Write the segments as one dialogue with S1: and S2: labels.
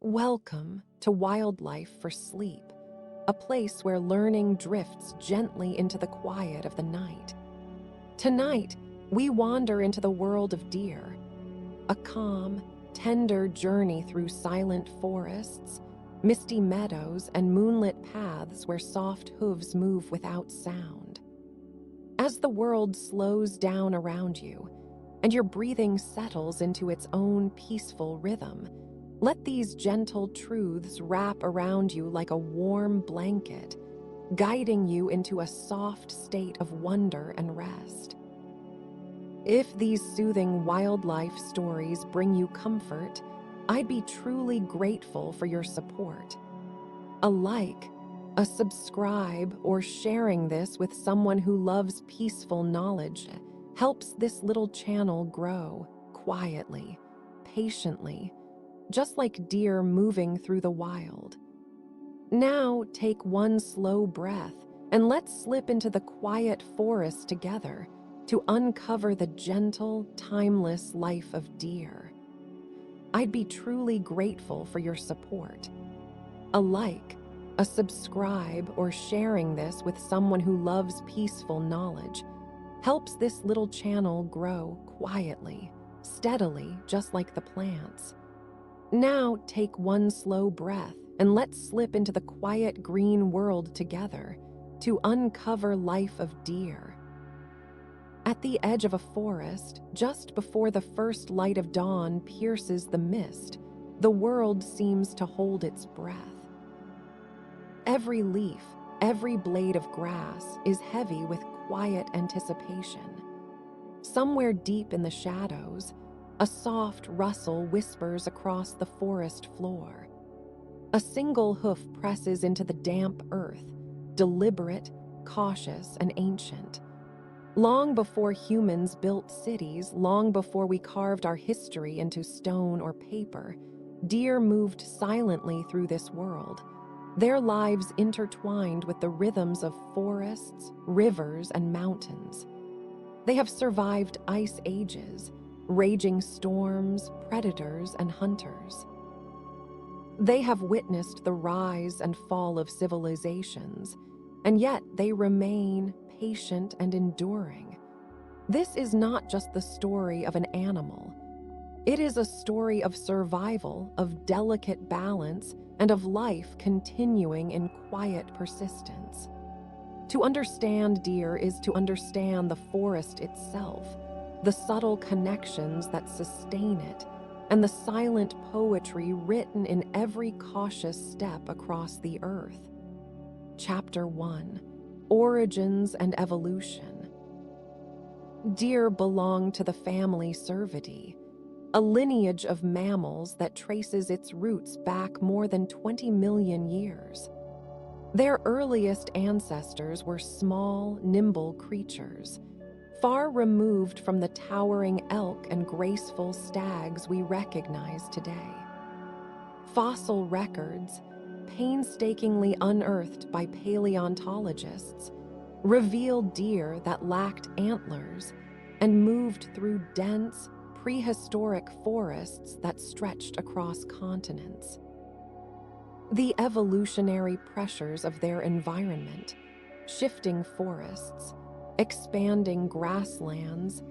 S1: Welcome to Wildlife for Sleep, a place where learning drifts gently into the quiet of the night. Tonight, we wander into the world of deer, a calm, tender journey through silent forests, misty meadows, and moonlit paths where soft hooves move without sound. As the world slows down around you and your breathing settles into its own peaceful rhythm, let these gentle truths wrap around you like a warm blanket, guiding you into a soft state of wonder and rest. If these soothing wildlife stories bring you comfort, I'd be truly grateful for your support. A like, a subscribe, or sharing this with someone who loves peaceful knowledge helps this little channel grow quietly, patiently, just like deer moving through the wild. Now take one slow breath and let's slip into the quiet forest together to uncover the gentle, timeless life of deer. I'd be truly grateful for your support. A like, a subscribe, or sharing this with someone who loves peaceful knowledge helps this little channel grow quietly, steadily, just like the plants. Now take one slow breath and let's slip into the quiet green world together to uncover life of deer. At the edge of a forest, just before the first light of dawn pierces the mist, the world seems to hold its breath. Every leaf, every blade of grass is heavy with quiet anticipation. Somewhere deep in the shadows, a soft rustle whispers across the forest floor. A single hoof presses into the damp earth, deliberate, cautious, and ancient. Long before humans built cities, long before we carved our history into stone or paper, deer moved silently through this world, their lives intertwined with the rhythms of forests, rivers, and mountains. They have survived ice ages, raging storms, predators, and hunters. They have witnessed the rise and fall of civilizations, and yet they remain patient and enduring. This is not just the story of an animal. It is a story of survival, of delicate balance, and of life continuing in quiet persistence. To understand deer is to understand the forest itself, the subtle connections that sustain it, and the silent poetry written in every cautious step across the earth. Chapter 1: Origins and Evolution. Deer belong to the family Cervidae, a lineage of mammals that traces its roots back more than 20 million years. Their earliest ancestors were small, nimble creatures, far removed from the towering elk and graceful stags we recognize today. Fossil records, painstakingly unearthed by paleontologists, reveal deer that lacked antlers and moved through dense, prehistoric forests that stretched across continents. The evolutionary pressures of their environment, shifting forests, expanding grasslands,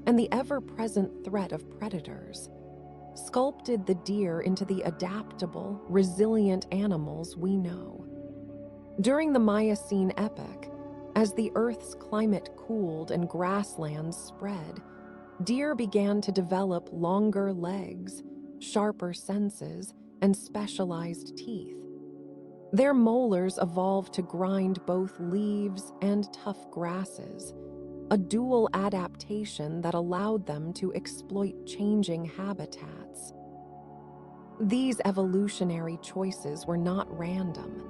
S1: and the ever-present threat of predators, sculpted the deer into the adaptable, resilient animals we know. During the Miocene epoch, as the Earth's climate cooled and grasslands spread, deer began to develop longer legs, sharper senses, and specialized teeth. Their molars evolved to grind both leaves and tough grasses, a dual adaptation that allowed them to exploit changing habitats. These evolutionary choices were not random.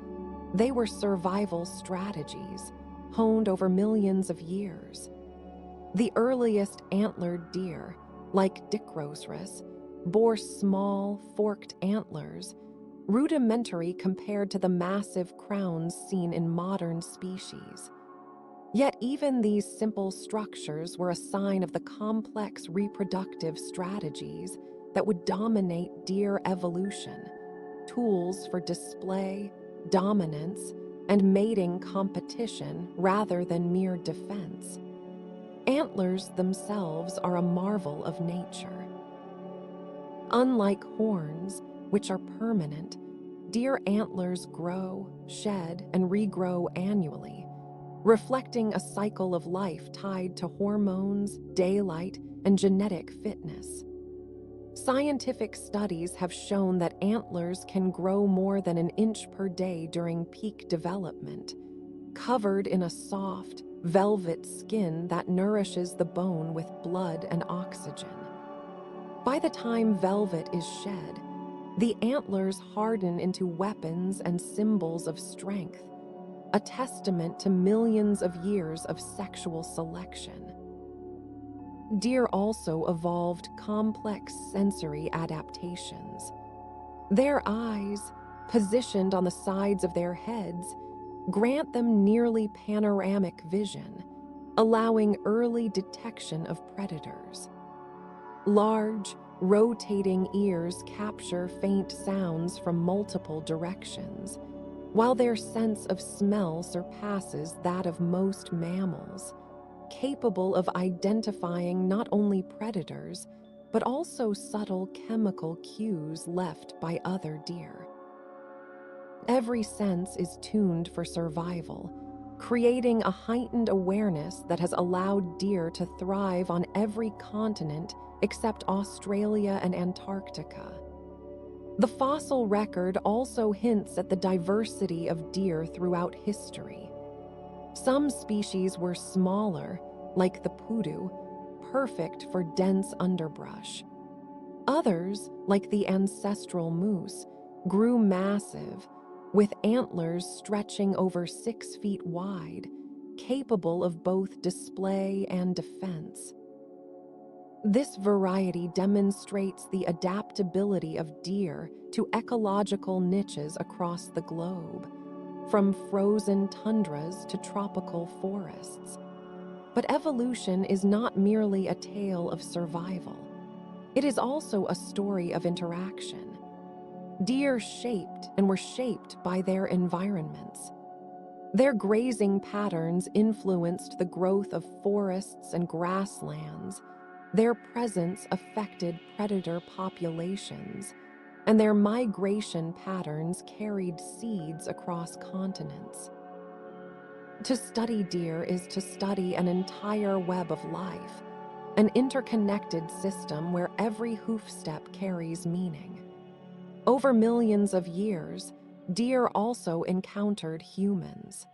S1: They were survival strategies, honed over millions of years. The earliest antlered deer, like Dicrosrus, bore small, forked antlers, rudimentary compared to the massive crowns seen in modern species. Yet even these simple structures were a sign of the complex reproductive strategies that would dominate deer evolution. tools for display, dominance, and mating competition rather than mere defense. Antlers themselves are a marvel of nature. Unlike horns, which are permanent, deer antlers grow, shed, and regrow annually, reflecting a cycle of life tied to hormones, daylight, and genetic fitness. Scientific studies have shown that antlers can grow more than an inch per day during peak development, covered in a soft, velvet skin that nourishes the bone with blood and oxygen. By the time velvet is shed, the antlers harden into weapons and symbols of strength, a testament to millions of years of sexual selection. Deer also evolved complex sensory adaptations. Their eyes, positioned on the sides of their heads, grant them nearly panoramic vision, allowing early detection of predators. Large, rotating ears capture faint sounds from multiple directions, while their sense of smell surpasses that of most mammals, capable of identifying not only predators, but also subtle chemical cues left by other deer. Every sense is tuned for survival, creating a heightened awareness that has allowed deer to thrive on every continent except Australia and Antarctica. The fossil record also hints at the diversity of deer throughout history. Some species were smaller, like the pudu, perfect for dense underbrush. Others, like the ancestral moose, grew massive, with antlers stretching over 6 feet wide, capable of both display and defense. This variety demonstrates the adaptability of deer to ecological niches across the globe, from frozen tundras to tropical forests. But evolution is not merely a tale of survival. It is also a story of interaction. Deer shaped and were shaped by their environments. Their grazing patterns influenced the growth of forests and grasslands. Their presence affected predator populations, and their migration patterns carried seeds across continents. To study deer is to study an entire web of life, an interconnected system where every hoofstep carries meaning. Over millions of years, deer also encountered humans.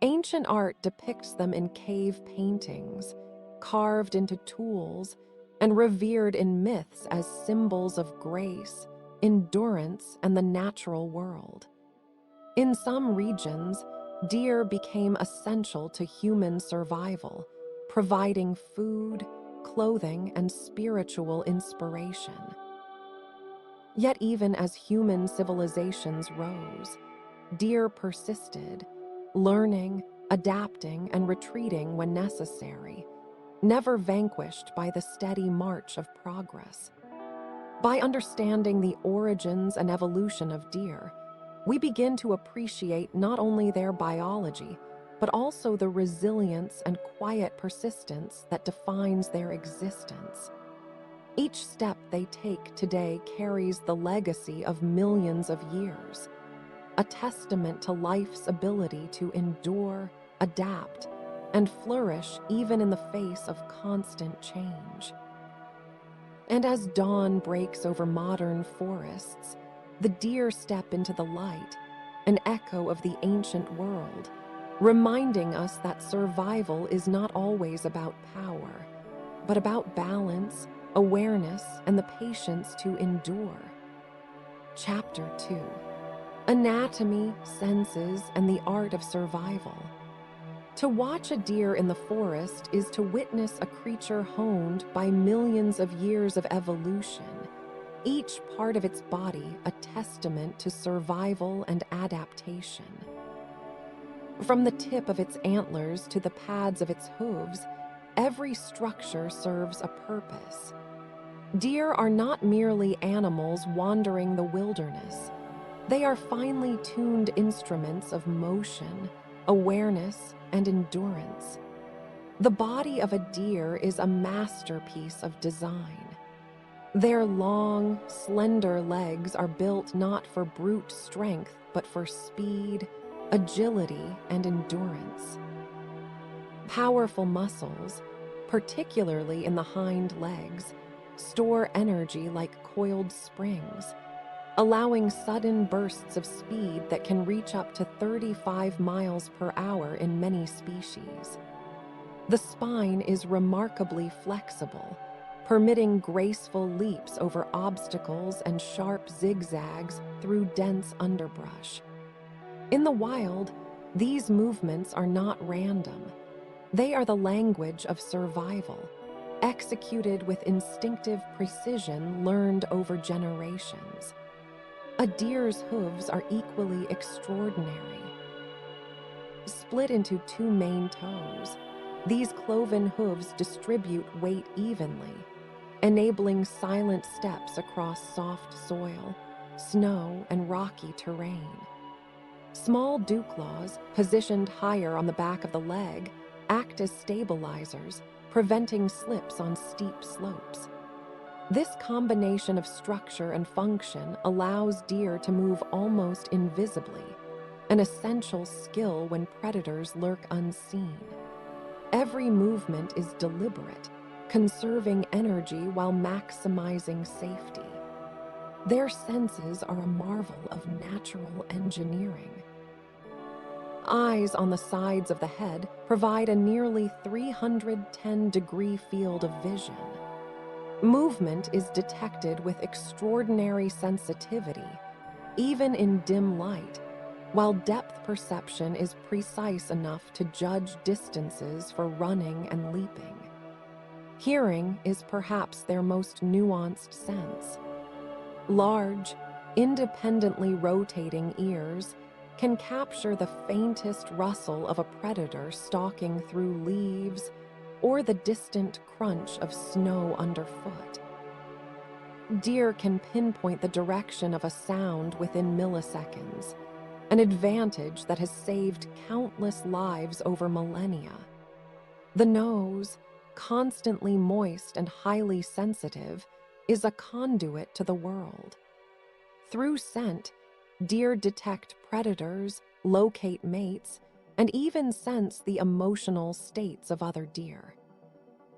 S1: Ancient art depicts them in cave paintings, carved into tools, and revered in myths as symbols of grace, endurance, and the natural world. In some regions, deer became essential to human survival, providing food, clothing, and spiritual inspiration. Yet even as human civilizations rose, deer persisted, learning, adapting, and retreating when necessary, never vanquished by the steady march of progress. By understanding the origins and evolution of deer, we begin to appreciate not only their biology, but also the resilience and quiet persistence that defines their existence. Each step they take today carries the legacy of millions of years, a testament to life's ability to endure, adapt, and flourish even in the face of constant change. And as dawn breaks over modern forests, the deer step into the light, an echo of the ancient world, reminding us that survival is not always about power, but about balance, awareness, and the patience to endure. Chapter 2: Anatomy, Senses, and the Art of Survival. To watch a deer in the forest is to witness a creature honed by millions of years of evolution, each part of its body a testament to survival and adaptation. From the tip of its antlers to the pads of its hooves, every structure serves a purpose. Deer are not merely animals wandering the wilderness. They are finely tuned instruments of motion, awareness, and endurance. The body of a deer is a masterpiece of design. Their long, slender legs are built not for brute strength, but for speed, agility, and endurance. Powerful muscles, particularly in the hind legs, store energy like coiled springs, allowing sudden bursts of speed that can reach up to 35 miles per hour in many species. The spine is remarkably flexible, permitting graceful leaps over obstacles and sharp zigzags through dense underbrush. In the wild, these movements are not random. They are the language of survival, executed with instinctive precision learned over generations. A deer's hooves are equally extraordinary. Split into two main toes, these cloven hooves distribute weight evenly, enabling silent steps across soft soil, snow, and rocky terrain. Small dew claws, positioned higher on the back of the leg, act as stabilizers, preventing slips on steep slopes. This combination of structure and function allows deer to move almost invisibly, an essential skill when predators lurk unseen. Every movement is deliberate, conserving energy while maximizing safety. Their senses are a marvel of natural engineering. Eyes on the sides of the head provide a nearly 310-degree field of vision. Movement is detected with extraordinary sensitivity, even in dim light, while depth perception is precise enough to judge distances for running and leaping. Hearing is perhaps their most nuanced sense. Large, independently rotating ears can capture the faintest rustle of a predator stalking through leaves or the distant crunch of snow underfoot. Deer can pinpoint the direction of a sound within milliseconds, an advantage that has saved countless lives over millennia. The nose, constantly moist and highly sensitive, is a conduit to the world. Through scent, deer detect predators, locate mates, and even sense the emotional states of other deer.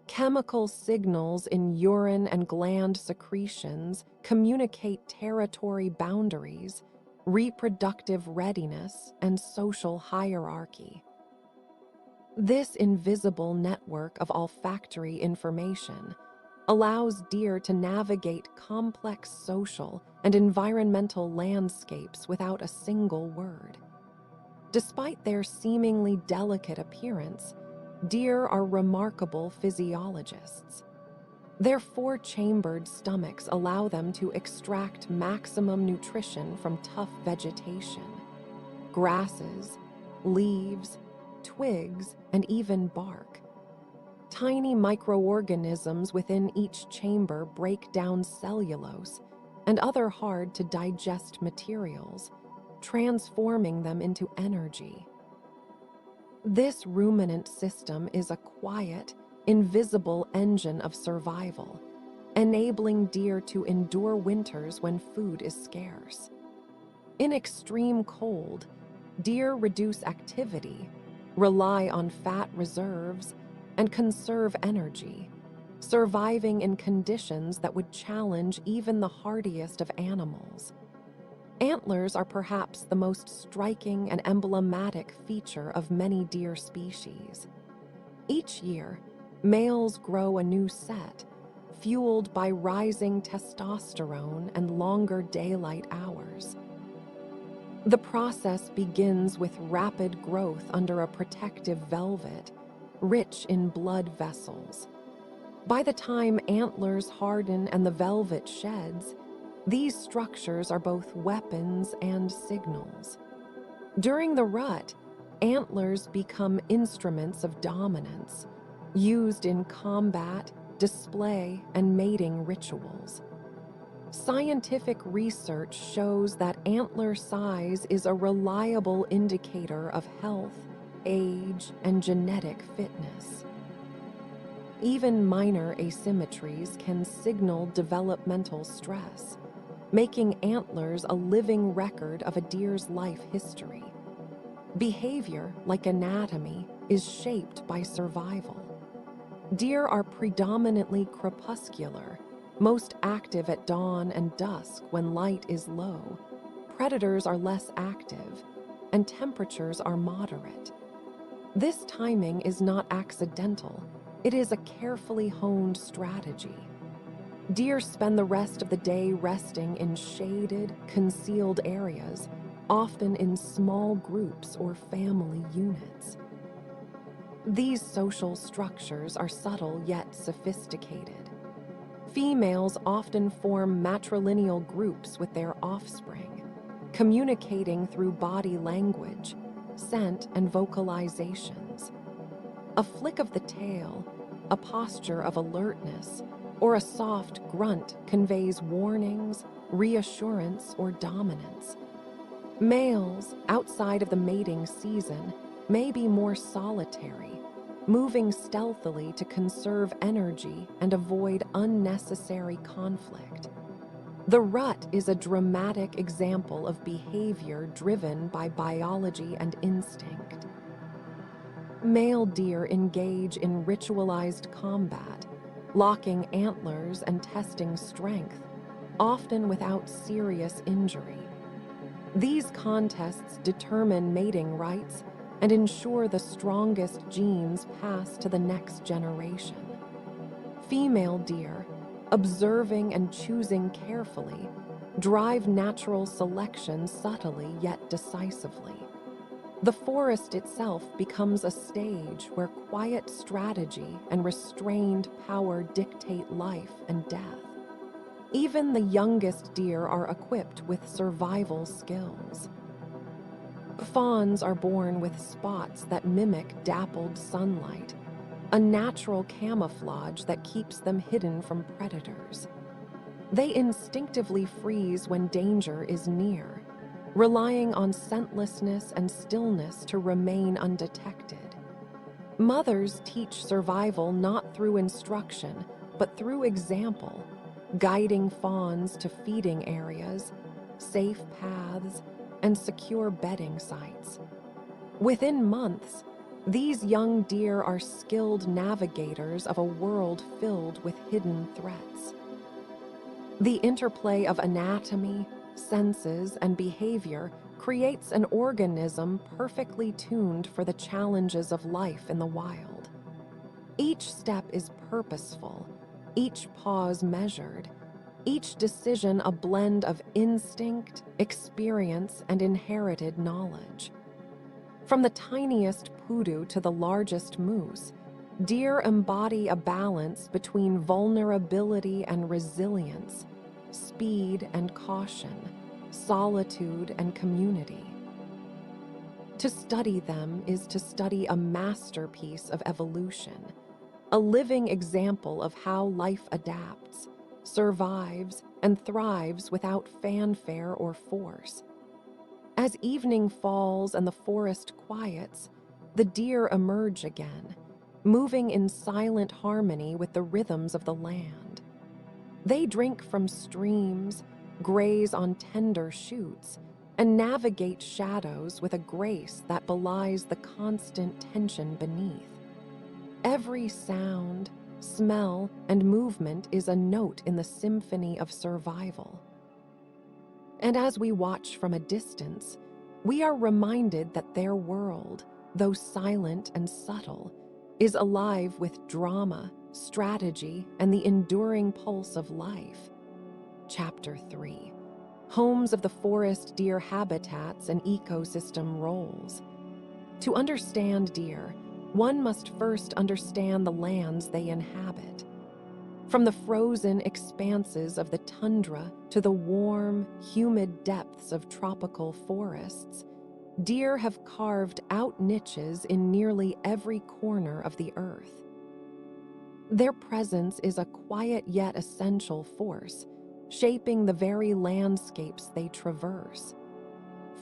S1: Chemical signals in urine and gland secretions communicate territory boundaries, reproductive readiness, and social hierarchy. This invisible network of olfactory information allows deer to navigate complex social and environmental landscapes without a single word. Despite their seemingly delicate appearance, deer are remarkable physiologists. Their four-chambered stomachs allow them to extract maximum nutrition from tough vegetation, grasses, leaves, twigs, and even bark. Tiny microorganisms within each chamber break down cellulose and other hard-to-digest materials, transforming them into energy. This ruminant system is a quiet, invisible engine of survival, enabling deer to endure winters when food is scarce. In extreme cold, deer reduce activity, rely on fat reserves, and conserve energy, surviving in conditions that would challenge even the hardiest of animals. Antlers are perhaps the most striking and emblematic feature of many deer species. Each year, males grow a new set, fueled by rising testosterone and longer daylight hours. The process begins with rapid growth under a protective velvet, rich in blood vessels. By the time antlers harden and the velvet sheds, these structures are both weapons and signals. During the rut, antlers become instruments of dominance, used in combat, display, and mating rituals. Scientific research shows that antler size is a reliable indicator of health, age, and genetic fitness. Even minor asymmetries can signal developmental stress, making antlers a living record of a deer's life history. Behavior, like anatomy, is shaped by survival. Deer are predominantly crepuscular, most active at dawn and dusk when light is low. Predators are less active, and temperatures are moderate. This timing is not accidental. It is a carefully honed strategy. Deer spend the rest of the day resting in shaded, concealed areas, often in small groups or family units. These social structures are subtle yet sophisticated. Females often form matrilineal groups with their offspring, communicating through body language, scent, and vocalizations. A flick of the tail, a posture of alertness, or a soft grunt conveys warnings, reassurance, or dominance. Males, outside of the mating season, may be more solitary, moving stealthily to conserve energy and avoid unnecessary conflict. The rut is a dramatic example of behavior driven by biology and instinct. Male deer engage in ritualized combat, locking antlers and testing strength, often without serious injury. These contests determine mating rights and ensure the strongest genes pass to the next generation. Female deer, observing and choosing carefully, drive natural selection subtly yet decisively. The forest itself becomes a stage where quiet strategy and restrained power dictate life and death. Even the youngest deer are equipped with survival skills. Fawns are born with spots that mimic dappled sunlight, a natural camouflage that keeps them hidden from predators. They instinctively freeze when danger is near, relying on scentlessness and stillness to remain undetected. Mothers teach survival not through instruction, but through example, guiding fawns to feeding areas, safe paths, and secure bedding sites. Within months, these young deer are skilled navigators of a world filled with hidden threats. The interplay of anatomy, senses, and behavior creates an organism perfectly tuned for the challenges of life in the wild. Each step is purposeful, each pause measured, each decision a blend of instinct, experience, and inherited knowledge. From the tiniest poodoo to the largest moose, deer embody a balance between vulnerability and resilience, speed and caution, solitude and community. To study them is to study a masterpiece of evolution, a living example of how life adapts, survives, and thrives without fanfare or force. As evening falls and the forest quiets, the deer emerge again, moving in silent harmony with the rhythms of the land. They drink from streams, graze on tender shoots, and navigate shadows with a grace that belies the constant tension beneath. Every sound, smell, and movement is a note in the symphony of survival. And as we watch from a distance, we are reminded that their world, though silent and subtle, is alive with drama, strategy, and the enduring pulse of life. Chapter 3: Homes of the Forest Deer Habitats and Ecosystem Roles. To understand deer, one must first understand the lands they inhabit. From the frozen expanses of the tundra to the warm, humid depths of tropical forests, deer have carved out niches in nearly every corner of the earth. Their presence is a quiet yet essential force, shaping the very landscapes they traverse.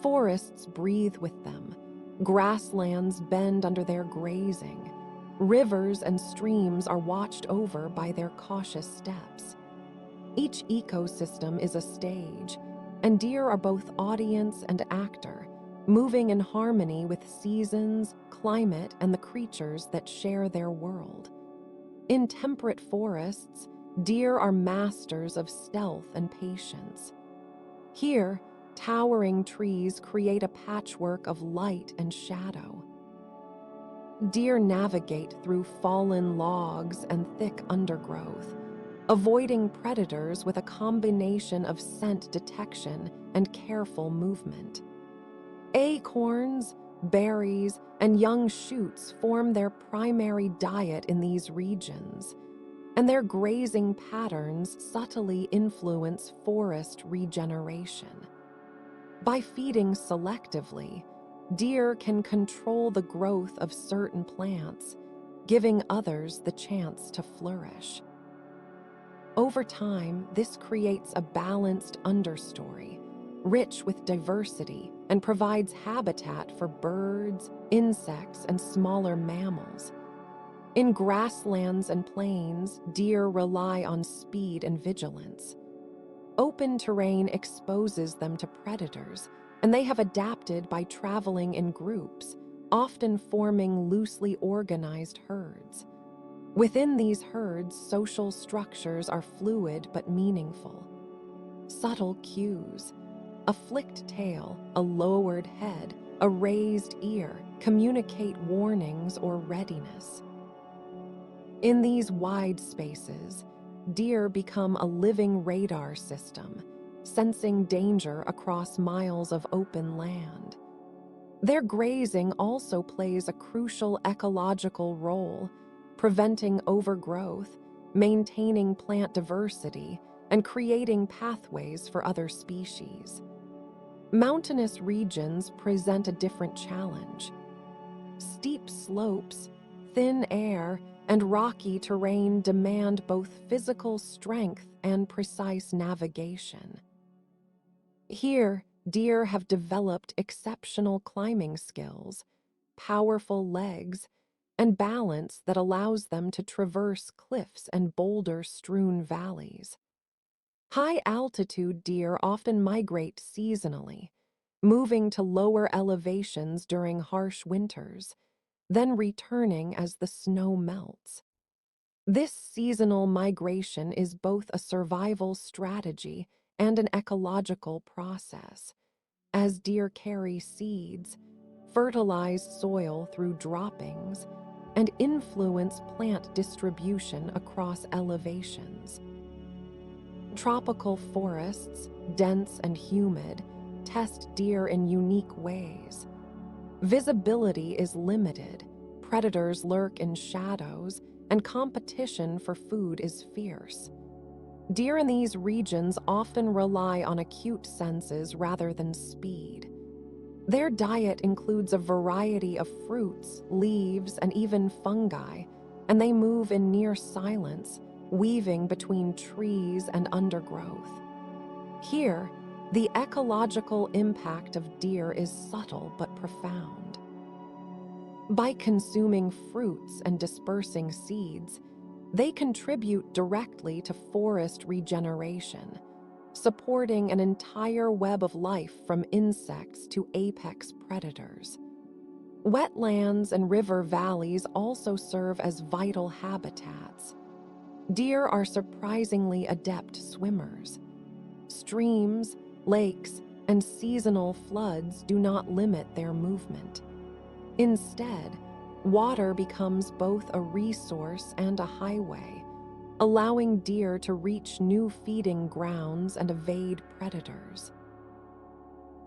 S1: Forests breathe with them, grasslands bend under their grazing, rivers and streams are watched over by their cautious steps. Each ecosystem is a stage, and deer are both audience and actor, moving in harmony with seasons, climate, and the creatures that share their world. In temperate forests, deer are masters of stealth and patience. Here, towering trees create a patchwork of light and shadow. Deer navigate through fallen logs and thick undergrowth, avoiding predators with a combination of scent detection and careful movement. Acorns, berries, and young shoots form their primary diet in these regions, and their grazing patterns subtly influence forest regeneration. By feeding selectively, deer can control the growth of certain plants, giving others the chance to flourish. Over time, this creates a balanced understory, rich with diversity, and provides habitat for birds, insects, and smaller mammals. In grasslands and plains, deer rely on speed and vigilance. Open terrain exposes them to predators, and they have adapted by traveling in groups, often forming loosely organized herds. Within these herds, social structures are fluid but meaningful. Subtle cues, a flicked tail, a lowered head, a raised ear, communicate warnings or readiness. In these wide spaces, deer become a living radar system, sensing danger across miles of open land. Their grazing also plays a crucial ecological role, preventing overgrowth, maintaining plant diversity, and creating pathways for other species. Mountainous regions present a different challenge. Steep slopes, thin air, and rocky terrain demand both physical strength and precise navigation. Here, deer have developed exceptional climbing skills, powerful legs, and balance that allows them to traverse cliffs and boulder-strewn valleys. High-altitude deer often migrate seasonally, moving to lower elevations during harsh winters, then returning as the snow melts. This seasonal migration is both a survival strategy and an ecological process, as deer carry seeds, fertilize soil through droppings, and influence plant distribution across elevations. Tropical forests, dense and humid, test deer in unique ways. Visibility is limited, predators lurk in shadows, and competition for food is fierce. Deer in these regions often rely on acute senses rather than speed. Their diet includes a variety of fruits, leaves, and even fungi, and they move in near silence, weaving between trees and undergrowth. Here, the ecological impact of deer is subtle but profound. By consuming fruits and dispersing seeds, they contribute directly to forest regeneration, supporting an entire web of life from insects to apex predators. Wetlands and river valleys also serve as vital habitats. Deer are surprisingly adept swimmers. Streams, lakes, and seasonal floods do not limit their movement. Instead, water becomes both a resource and a highway, allowing deer to reach new feeding grounds and evade predators.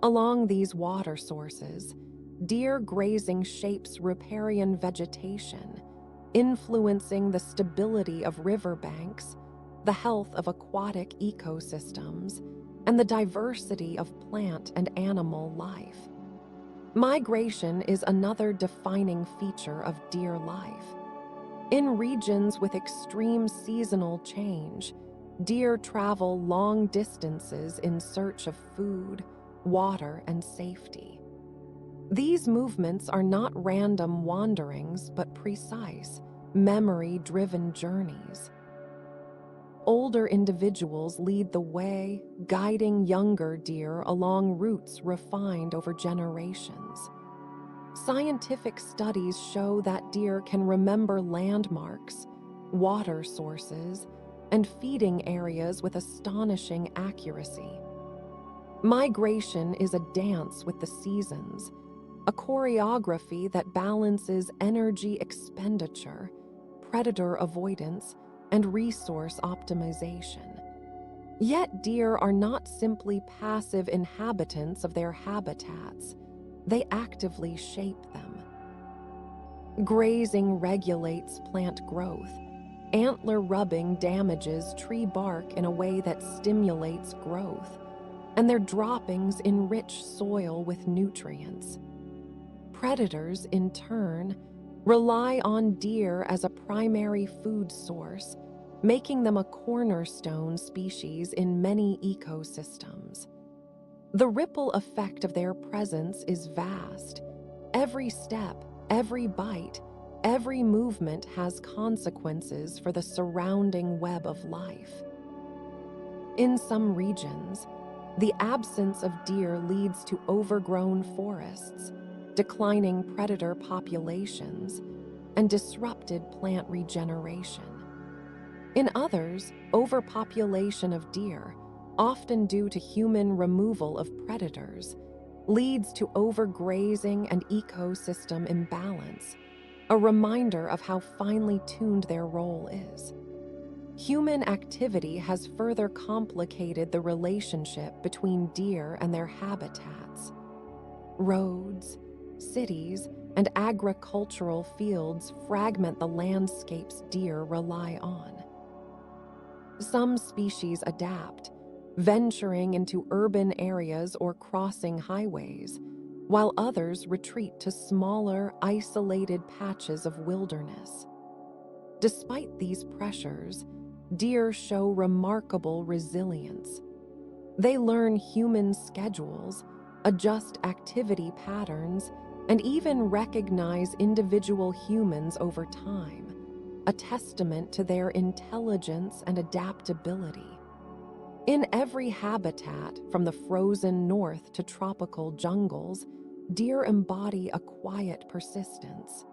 S1: Along these water sources, deer grazing shapes riparian vegetation, influencing the stability of riverbanks, the health of aquatic ecosystems, and the diversity of plant and animal life. Migration is another defining feature of deer life. In regions with extreme seasonal change, deer travel long distances in search of food, water, and safety. These movements are not random wanderings, but precise, memory-driven journeys. Older individuals lead the way, guiding younger deer along routes refined over generations. Scientific studies show that deer can remember landmarks, water sources, and feeding areas with astonishing accuracy. Migration is a dance with the seasons, a choreography that balances energy expenditure, predator avoidance, and resource optimization. Yet deer are not simply passive inhabitants of their habitats. They actively shape them. Grazing regulates plant growth. Antler rubbing damages tree bark in a way that stimulates growth, and their droppings enrich soil with nutrients. Predators, in turn, rely on deer as a primary food source, making them a cornerstone species in many ecosystems. The ripple effect of their presence is vast. Every step, every bite, every movement has consequences for the surrounding web of life. In some regions, the absence of deer leads to overgrown forests, declining predator populations, and disrupted plant regeneration. In others, overpopulation of deer, often due to human removal of predators, leads to overgrazing and ecosystem imbalance, a reminder of how finely tuned their role is. Human activity has further complicated the relationship between deer and their habitats. Roads, cities, and agricultural fields fragment the landscapes deer rely on. Some species adapt, venturing into urban areas or crossing highways, while others retreat to smaller, isolated patches of wilderness. Despite these pressures, deer show remarkable resilience. They learn human schedules, adjust activity patterns, and even recognize individual humans over time, a testament to their intelligence and adaptability. In every habitat, from the frozen north to tropical jungles, deer embody a quiet persistence.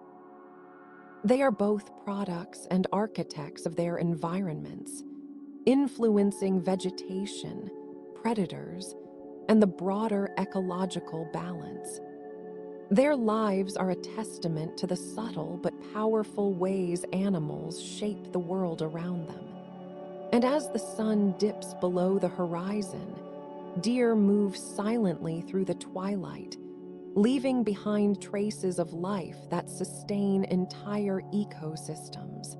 S1: They are both products and architects of their environments, influencing vegetation, predators, and the broader ecological balance. Their lives are a testament to the subtle but powerful ways animals shape the world around them. And as the sun dips below the horizon, deer move silently through the twilight, leaving behind traces of life that sustain entire ecosystems,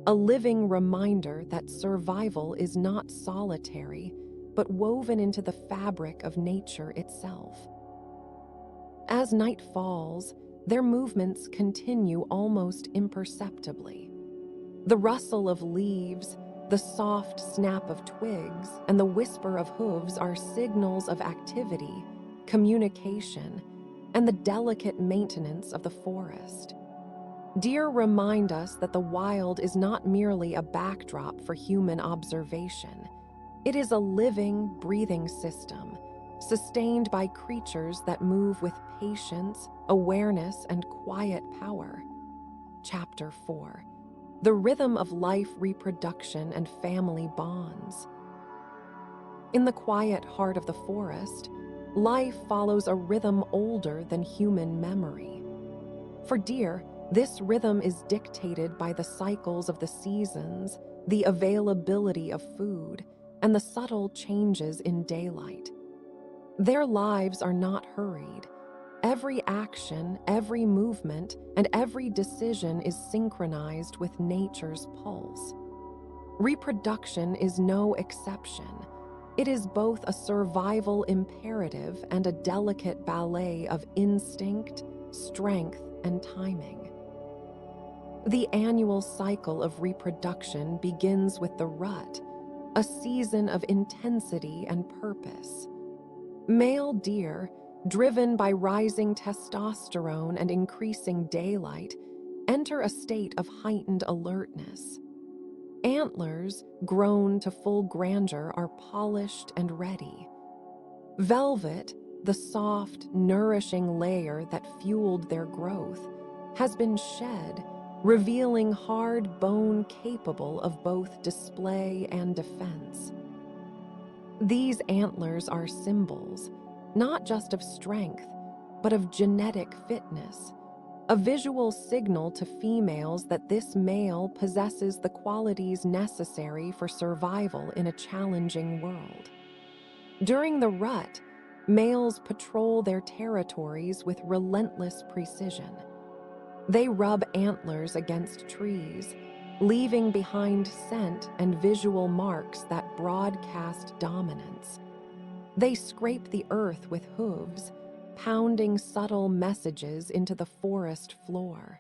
S1: a living reminder that survival is not solitary, but woven into the fabric of nature itself. As night falls, their movements continue almost imperceptibly. The rustle of leaves, the soft snap of twigs, and the whisper of hooves are signals of activity, communication, and the delicate maintenance of the forest. Deer remind us that the wild is not merely a backdrop for human observation. It is a living, breathing system, sustained by creatures that move with patience, awareness, and quiet power. Chapter 4. The Rhythm of Life, Reproduction, and Family Bonds. In the quiet heart of the forest, life follows a rhythm older than human memory. For deer, this rhythm is dictated by the cycles of the seasons, the availability of food, and the subtle changes in daylight. Their lives are not hurried. Every action, every movement, and every decision is synchronized with nature's pulse. Reproduction is no exception. It is both a survival imperative and a delicate ballet of instinct, strength, and timing. The annual cycle of reproduction begins with the rut, a season of intensity and purpose. Male deer, driven by rising testosterone and increasing daylight, enter a state of heightened alertness. Antlers, grown to full grandeur, are polished and ready. Velvet, the soft, nourishing layer that fueled their growth, has been shed, revealing hard bone capable of both display and defense. These antlers are symbols, not just of strength, but of genetic fitness, a visual signal to females that this male possesses the qualities necessary for survival in a challenging world. During the rut, males patrol their territories with relentless precision. They rub antlers against trees, leaving behind scent and visual marks that broadcast dominance. They scrape the earth with hooves, pounding subtle messages into the forest floor.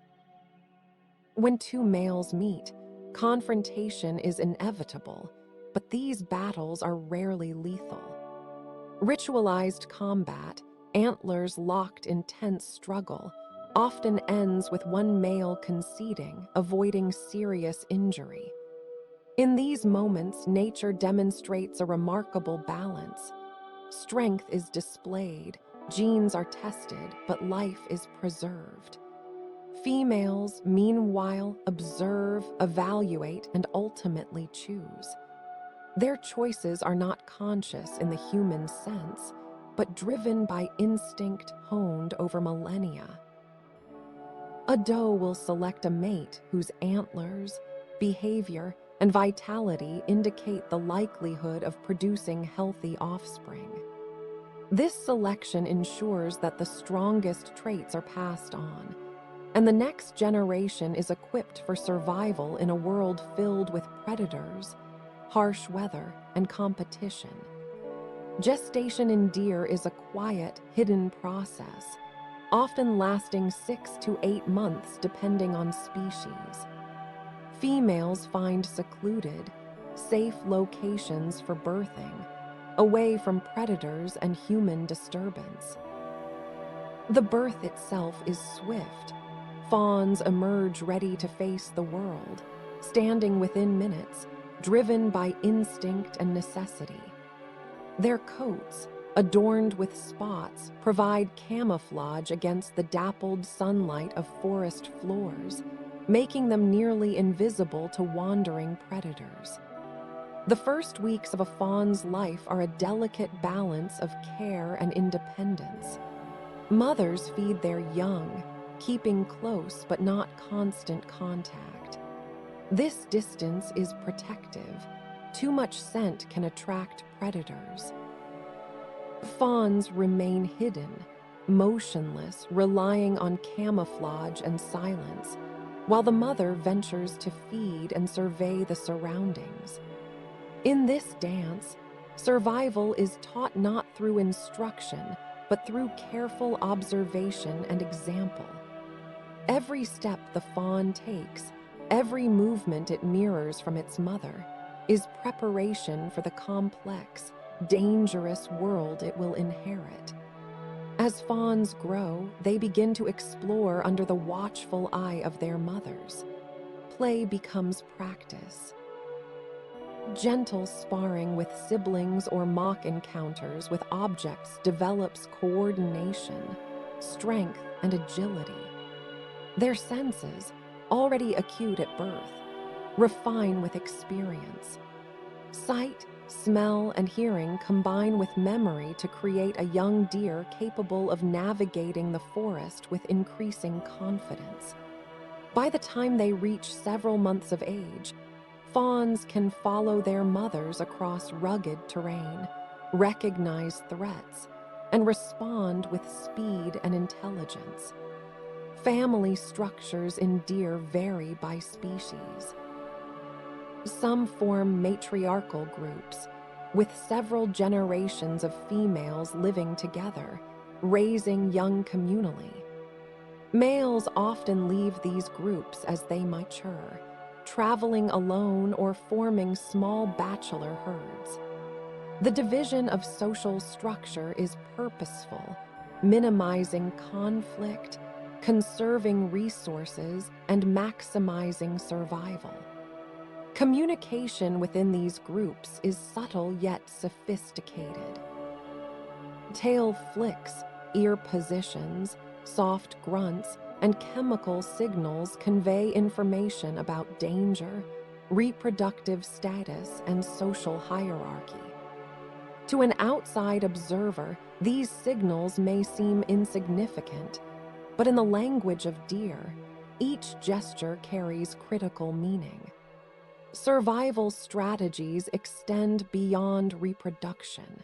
S1: When two males meet, confrontation is inevitable, but these battles are rarely lethal. Ritualized combat, antlers locked in tense struggle, often ends with one male conceding, avoiding serious injury. In these moments, nature demonstrates a remarkable balance. Strength is displayed, genes are tested, but life is preserved. Females, meanwhile, observe, evaluate, and ultimately choose. Their choices are not conscious in the human sense, but driven by instinct honed over millennia. A doe will select a mate whose antlers, behavior, and vitality indicate the likelihood of producing healthy offspring. This selection ensures that the strongest traits are passed on, and the next generation is equipped for survival in a world filled with predators, harsh weather, and competition. Gestation in deer is a quiet, hidden process, often lasting 6 to 8 months depending on species. Females find secluded, safe locations for birthing, away from predators and human disturbance. The birth itself is swift. Fawns emerge ready to face the world, standing within minutes, driven by instinct and necessity. Their coats, adorned with spots, provide camouflage against the dappled sunlight of forest floors, making them nearly invisible to wandering predators. The first weeks of a fawn's life are a delicate balance of care and independence. Mothers feed their young, keeping close but not constant contact. This distance is protective. Too much scent can attract predators. Fawns remain hidden, motionless, relying on camouflage and silence, while the mother ventures to feed and survey the surroundings. In this dance, survival is taught not through instruction, but through careful observation and example. Every step the fawn takes, every movement it mirrors from its mother, is preparation for the complex, dangerous world it will inherit. As fawns grow, they begin to explore under the watchful eye of their mothers. Play becomes practice. Gentle sparring with siblings or mock encounters with objects develops coordination, strength, and agility. Their senses, already acute at birth, refine with experience. Sight, smell, and hearing combine with memory to create a young deer capable of navigating the forest with increasing confidence. By the time they reach several months of age, fawns can follow their mothers across rugged terrain, recognize threats, and respond with speed and intelligence. Family structures in deer vary by species. Some form matriarchal groups, with several generations of females living together, raising young communally. Males often leave these groups as they mature, traveling alone or forming small bachelor herds. The division of social structure is purposeful, minimizing conflict, conserving resources, and maximizing survival. Communication within these groups is subtle yet sophisticated. Tail flicks, ear positions, soft grunts, and chemical signals convey information about danger, reproductive status, and social hierarchy. To an outside observer, these signals may seem insignificant, but in the language of deer, each gesture carries critical meaning. Survival strategies extend beyond reproduction.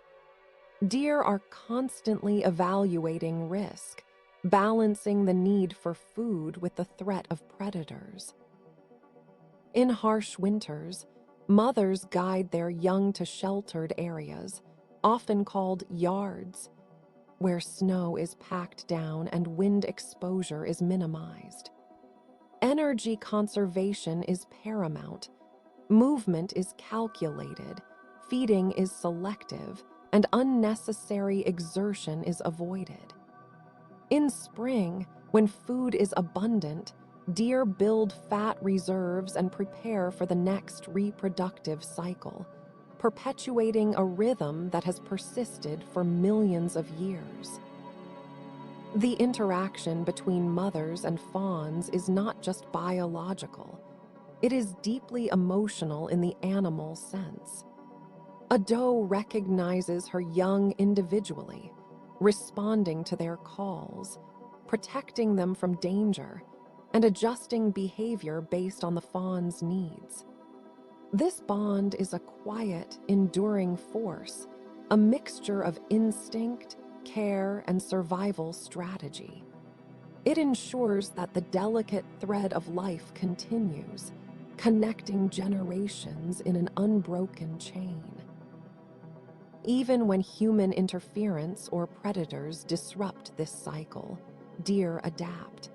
S1: Deer are constantly evaluating risk, balancing the need for food with the threat of predators. In harsh winters, mothers guide their young to sheltered areas, often called yards, where snow is packed down and wind exposure is minimized. Energy conservation is paramount. Movement is calculated, feeding is selective, and unnecessary exertion is avoided. In spring, when food is abundant, deer build fat reserves and prepare for the next reproductive cycle, perpetuating a rhythm that has persisted for millions of years. The interaction between mothers and fawns is not just biological. It is deeply emotional in the animal sense. A doe recognizes her young individually, responding to their calls, protecting them from danger, and adjusting behavior based on the fawn's needs. This bond is a quiet, enduring force, a mixture of instinct, care, and survival strategy. It ensures that the delicate thread of life continues, connecting generations in an unbroken chain. Even when human interference or predators disrupt this cycle, deer adapt.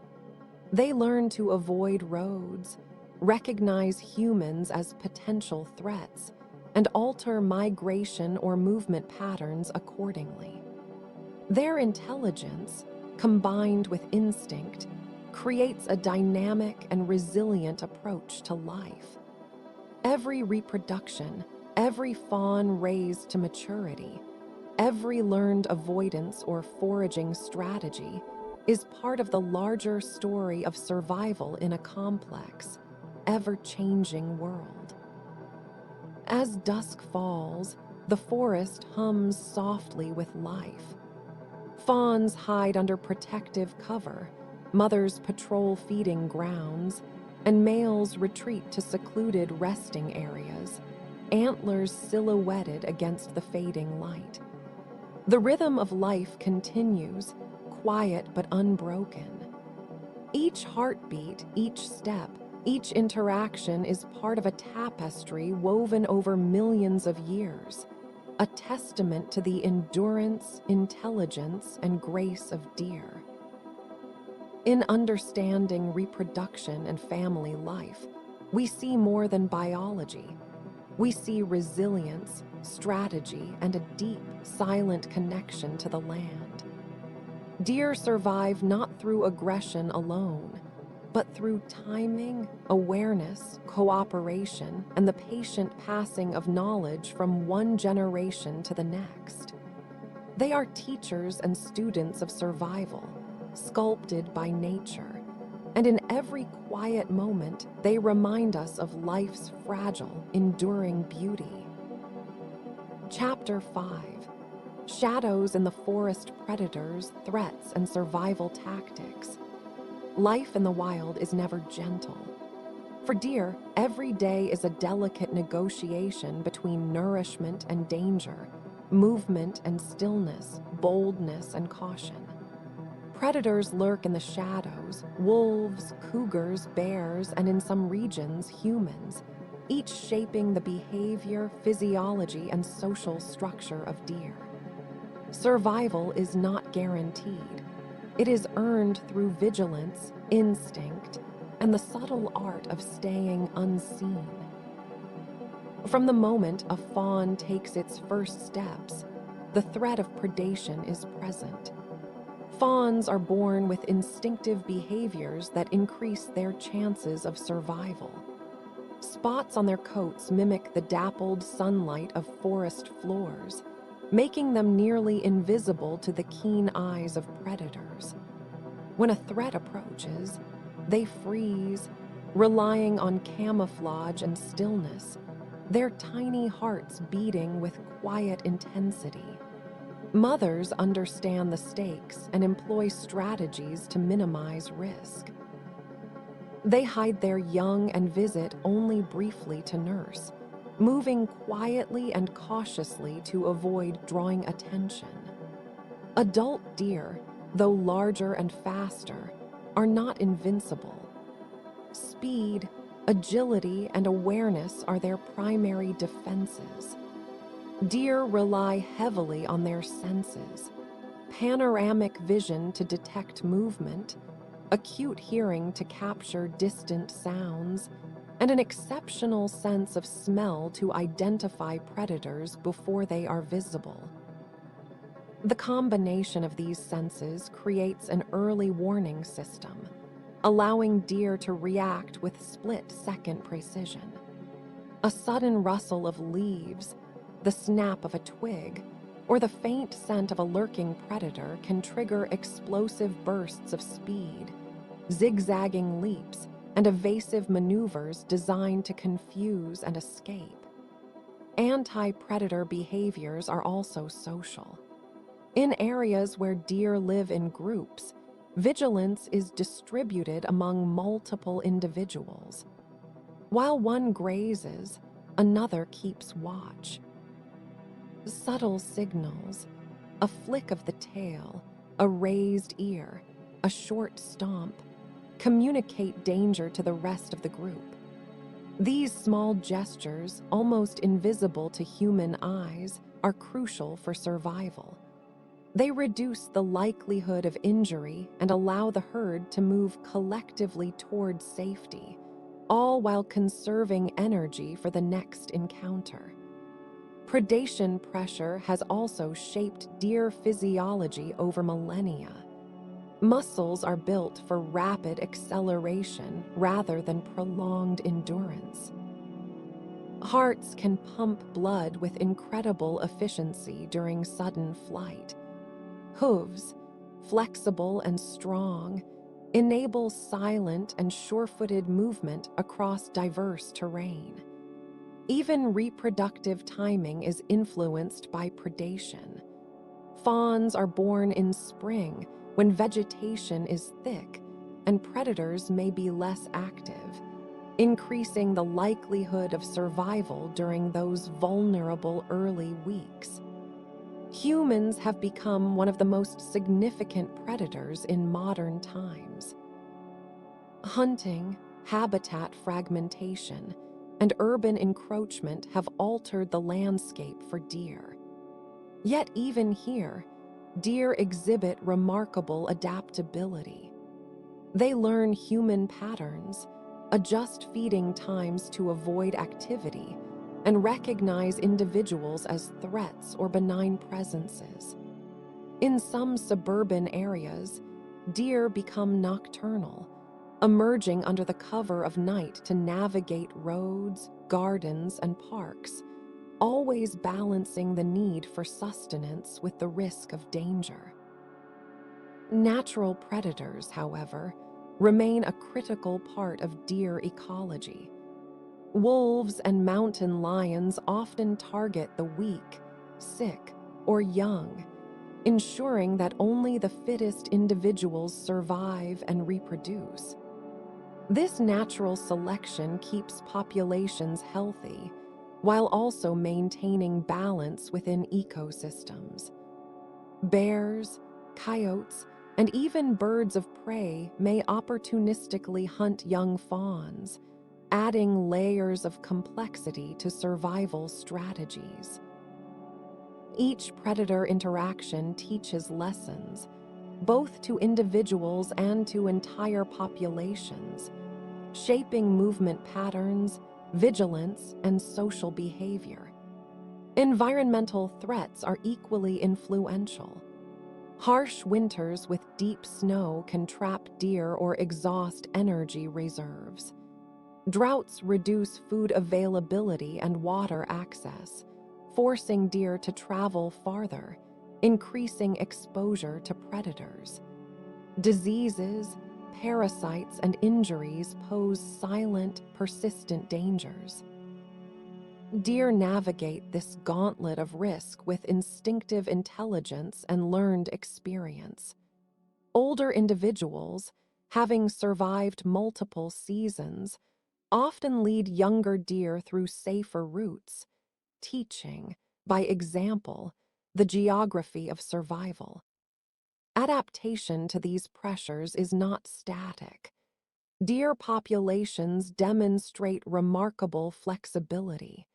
S1: They learn to avoid roads, recognize humans as potential threats, and alter migration or movement patterns accordingly. Their intelligence, combined with instinct, creates a dynamic and resilient approach to life. Every reproduction, every fawn raised to maturity, every learned avoidance or foraging strategy is part of the larger story of survival in a complex, ever-changing world. As dusk falls, the forest hums softly with life. Fawns hide under protective cover, mothers patrol feeding grounds, and males retreat to secluded resting areas, antlers silhouetted against the fading light. The rhythm of life continues, quiet but unbroken. Each heartbeat, each step, each interaction is part of a tapestry woven over millions of years, a testament to the endurance, intelligence, and grace of deer. In understanding reproduction and family life, we see more than biology. We see resilience, strategy, and a deep, silent connection to the land. Deer survive not through aggression alone, but through timing, awareness, cooperation, and the patient passing of knowledge from one generation to the next. They are teachers and students of survival, sculpted by nature, and in every quiet moment, they remind us of life's fragile, enduring beauty. Chapter 5: Shadows in the Forest: Predators, Threats, and Survival Tactics. Life in the wild is never gentle. For deer, every day is a delicate negotiation between nourishment and danger, movement and stillness, boldness and caution. Predators lurk in the shadows: wolves, cougars, bears, and in some regions, humans, each shaping the behavior, physiology, and social structure of deer. Survival is not guaranteed. It is earned through vigilance, instinct, and the subtle art of staying unseen. From the moment a fawn takes its first steps, the threat of predation is present. Fawns are born with instinctive behaviors that increase their chances of survival. Spots on their coats mimic the dappled sunlight of forest floors, making them nearly invisible to the keen eyes of predators. When a threat approaches, they freeze, relying on camouflage and stillness, their tiny hearts beating with quiet intensity. Mothers understand the stakes and employ strategies to minimize risk. They hide their young and visit only briefly to nurse, moving quietly and cautiously to avoid drawing attention. Adult deer, though larger and faster, are not invincible. Speed, agility, and awareness are their primary defenses. Deer rely heavily on their senses: panoramic vision to detect movement, acute hearing to capture distant sounds, and an exceptional sense of smell to identify predators before they are visible. The combination of these senses creates an early warning system, allowing deer to react with split-second precision. A sudden rustle of leaves, the snap of a twig, or the faint scent of a lurking predator can trigger explosive bursts of speed, zigzagging leaps, and evasive maneuvers designed to confuse and escape. Anti-predator behaviors are also social. In areas where deer live in groups, vigilance is distributed among multiple individuals. While one grazes, another keeps watch. Subtle signals, a flick of the tail, a raised ear, a short stomp, communicate danger to the rest of the group. These small gestures, almost invisible to human eyes, are crucial for survival. They reduce the likelihood of injury and allow the herd to move collectively toward safety, all while conserving energy for the next encounter. Predation pressure has also shaped deer physiology over millennia. Muscles are built for rapid acceleration rather than prolonged endurance. Hearts can pump blood with incredible efficiency during sudden flight. Hooves, flexible and strong, enable silent and sure-footed movement across diverse terrain. Even reproductive timing is influenced by predation. Fawns are born in spring when vegetation is thick and predators may be less active, increasing the likelihood of survival during those vulnerable early weeks. Humans have become one of the most significant predators in modern times. Hunting, habitat fragmentation, and urban encroachment have altered the landscape for deer. Yet even here, deer exhibit remarkable adaptability. They learn human patterns, adjust feeding times to avoid activity, and recognize individuals as threats or benign presences. In some suburban areas, deer become nocturnal, emerging under the cover of night to navigate roads, gardens, and parks, always balancing the need for sustenance with the risk of danger. Natural predators, however, remain a critical part of deer ecology. Wolves and mountain lions often target the weak, sick, or young, ensuring that only the fittest individuals survive and reproduce. This natural selection keeps populations healthy, while also maintaining balance within ecosystems. Bears, coyotes, and even birds of prey may opportunistically hunt young fawns, adding layers of complexity to survival strategies. Each predator interaction teaches lessons, both to individuals and to entire populations, shaping movement patterns, vigilance, and social behavior. Environmental threats are equally influential. Harsh winters with deep snow can trap deer or exhaust energy reserves. Droughts reduce food availability and water access, forcing deer to travel farther, increasing exposure to predators. Diseases, parasites, and injuries pose silent, persistent dangers. Deer navigate this gauntlet of risk with instinctive intelligence and learned experience. Older individuals, having survived multiple seasons, often lead younger deer through safer routes, teaching, by example, the geography of survival. Adaptation to these pressures is not static. Deer populations demonstrate remarkable flexibility.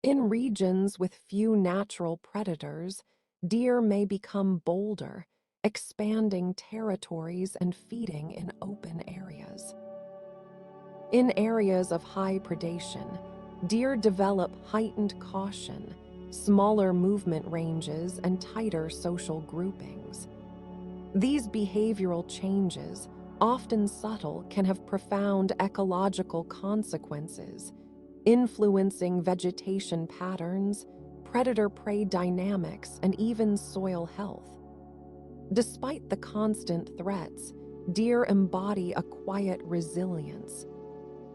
S1: In regions with few natural predators, deer may become bolder, expanding territories and feeding in open areas. In areas of high predation, deer develop heightened caution, smaller movement ranges, and tighter social groupings. These behavioral changes, often subtle, can have profound ecological consequences, influencing vegetation patterns, predator-prey dynamics, and even soil health. Despite the constant threats, deer embody a quiet resilience.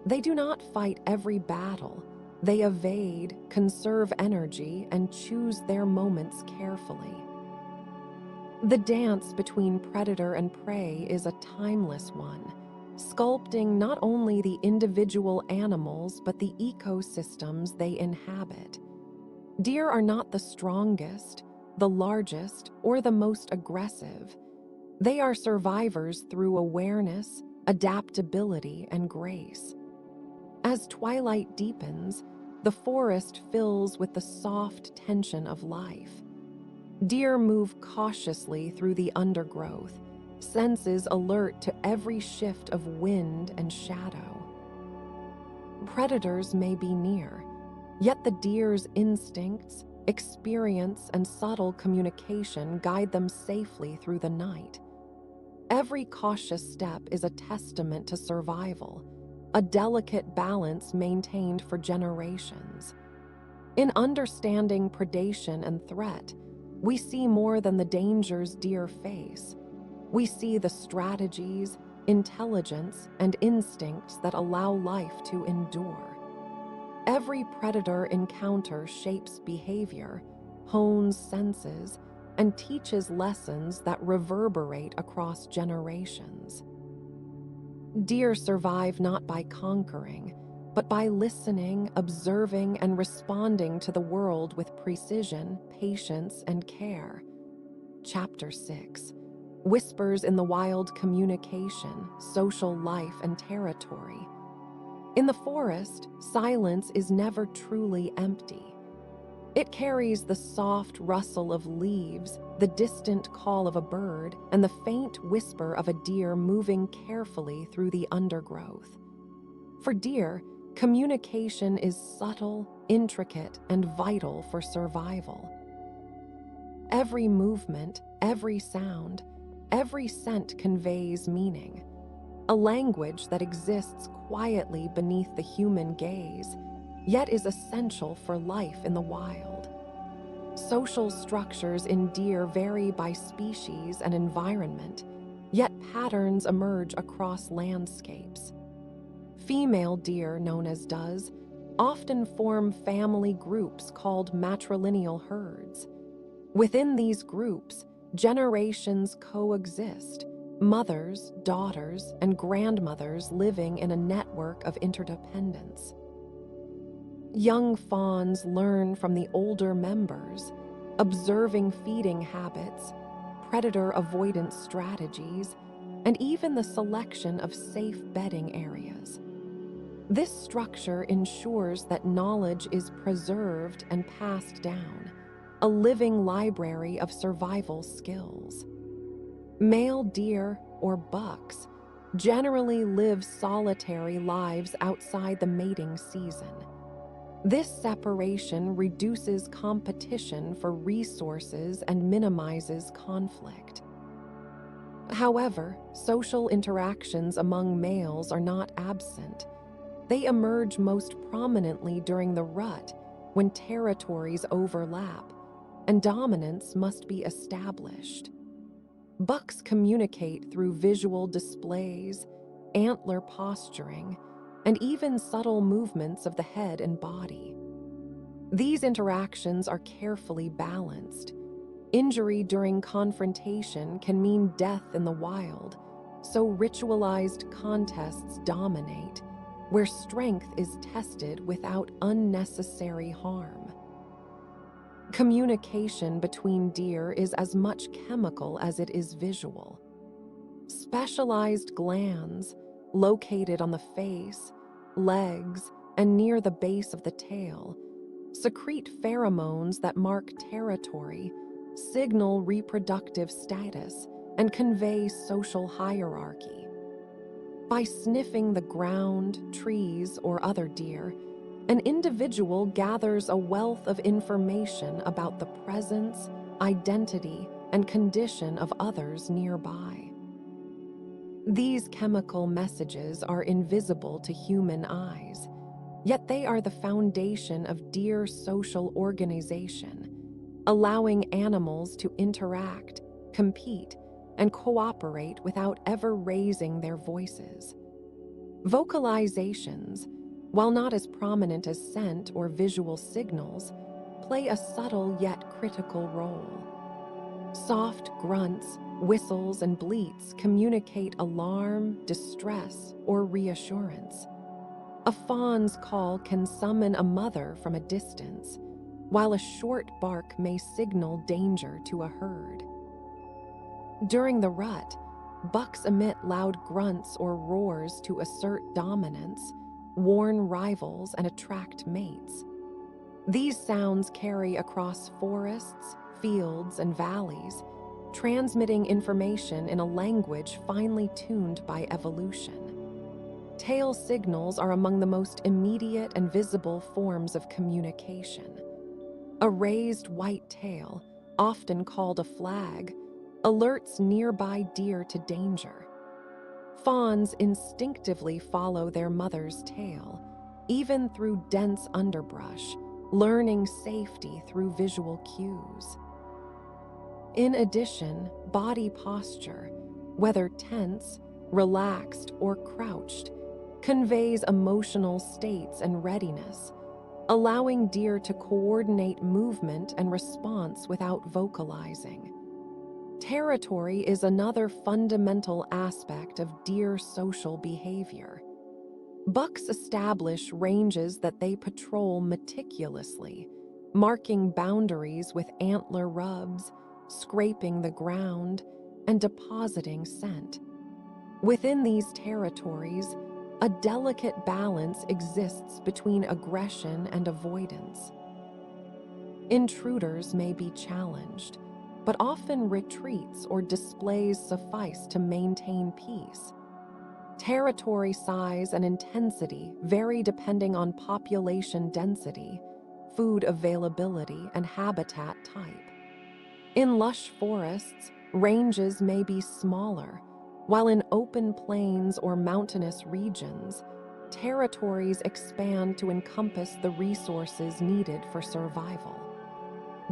S1: They do not fight every battle. They evade, conserve energy, and choose their moments carefully. The dance between predator and prey is a timeless one, sculpting not only the individual animals but the ecosystems they inhabit. Deer are not the strongest, the largest, or the most aggressive. They are survivors through awareness, adaptability, and grace. As twilight deepens, the forest fills with the soft tension of life. Deer move cautiously through the undergrowth, senses alert to every shift of wind and shadow. Predators may be near, yet the deer's instincts, experience, and subtle communication guide them safely through the night. Every cautious step is a testament to survival, a delicate balance maintained for generations. In understanding predation and threat, we see more than the dangers deer face. We see the strategies, intelligence, and instincts that allow life to endure. Every predator encounter shapes behavior, hones senses, and teaches lessons that reverberate across generations. Deer survive not by conquering, but by listening, observing, and responding to the world with precision, patience, and care. Chapter 6: Whispers in the Wild: Communication, Social Life, and Territory. In the forest, silence is never truly empty. It carries the soft rustle of leaves, the distant call of a bird, and the faint whisper of a deer moving carefully through the undergrowth. For deer, communication is subtle, intricate, and vital for survival. Every movement, every sound, every scent conveys meaning, a language that exists quietly beneath the human gaze, yet is essential for life in the wild. Social structures in deer vary by species and environment, yet patterns emerge across landscapes. Female deer, known as does, often form family groups called matrilineal herds. Within these groups, generations coexist, mothers, daughters, and grandmothers living in a network of interdependence. Young fawns learn from the older members, observing feeding habits, predator avoidance strategies, and even the selection of safe bedding areas. This structure ensures that knowledge is preserved and passed down, a living library of survival skills. Male deer, or bucks, generally live solitary lives outside the mating season. This separation reduces competition for resources and minimizes conflict. However, social interactions among males are not absent. They emerge most prominently during the rut, when territories overlap and dominance must be established. Bucks communicate through visual displays, antler posturing, and even subtle movements of the head and body. These interactions are carefully balanced. Injury during confrontation can mean death in the wild, so ritualized contests dominate, where strength is tested without unnecessary harm. Communication between deer is as much chemical as it is visual. Specialized glands, located on the face, legs, and near the base of the tail, secrete pheromones that mark territory, signal reproductive status, and convey social hierarchy. By sniffing the ground, trees, or other deer, an individual gathers a wealth of information about the presence, identity, and condition of others nearby. These chemical messages are invisible to human eyes, yet they are the foundation of deer social organization, allowing animals to interact, compete, and cooperate without ever raising their voices. Vocalizations, while not as prominent as scent or visual signals, play a subtle yet critical role. Soft grunts, whistles, and bleats communicate alarm, distress, or reassurance. A fawn's call can summon a mother from a distance, while a short bark may signal danger to a herd. During the rut, bucks emit loud grunts or roars to assert dominance, warn rivals, and attract mates. These sounds carry across forests, fields, and valleys, transmitting information in a language finely tuned by evolution. Tail signals are among the most immediate and visible forms of communication. A raised white tail, often called a flag, alerts nearby deer to danger. Fawns instinctively follow their mother's tail, even through dense underbrush, learning safety through visual cues. In addition, body posture, whether tense, relaxed, or crouched, conveys emotional states and readiness, allowing deer to coordinate movement and response without vocalizing. Territory is another fundamental aspect of deer social behavior. Bucks establish ranges that they patrol meticulously, marking boundaries with antler rubs, scraping the ground, and depositing scent. Within these territories, a delicate balance exists between aggression and avoidance. Intruders may be challenged, but often retreats or displays suffice to maintain peace. Territory size and intensity vary depending on population density, food availability, and habitat type. In lush forests, ranges may be smaller, while in open plains or mountainous regions, territories expand to encompass the resources needed for survival.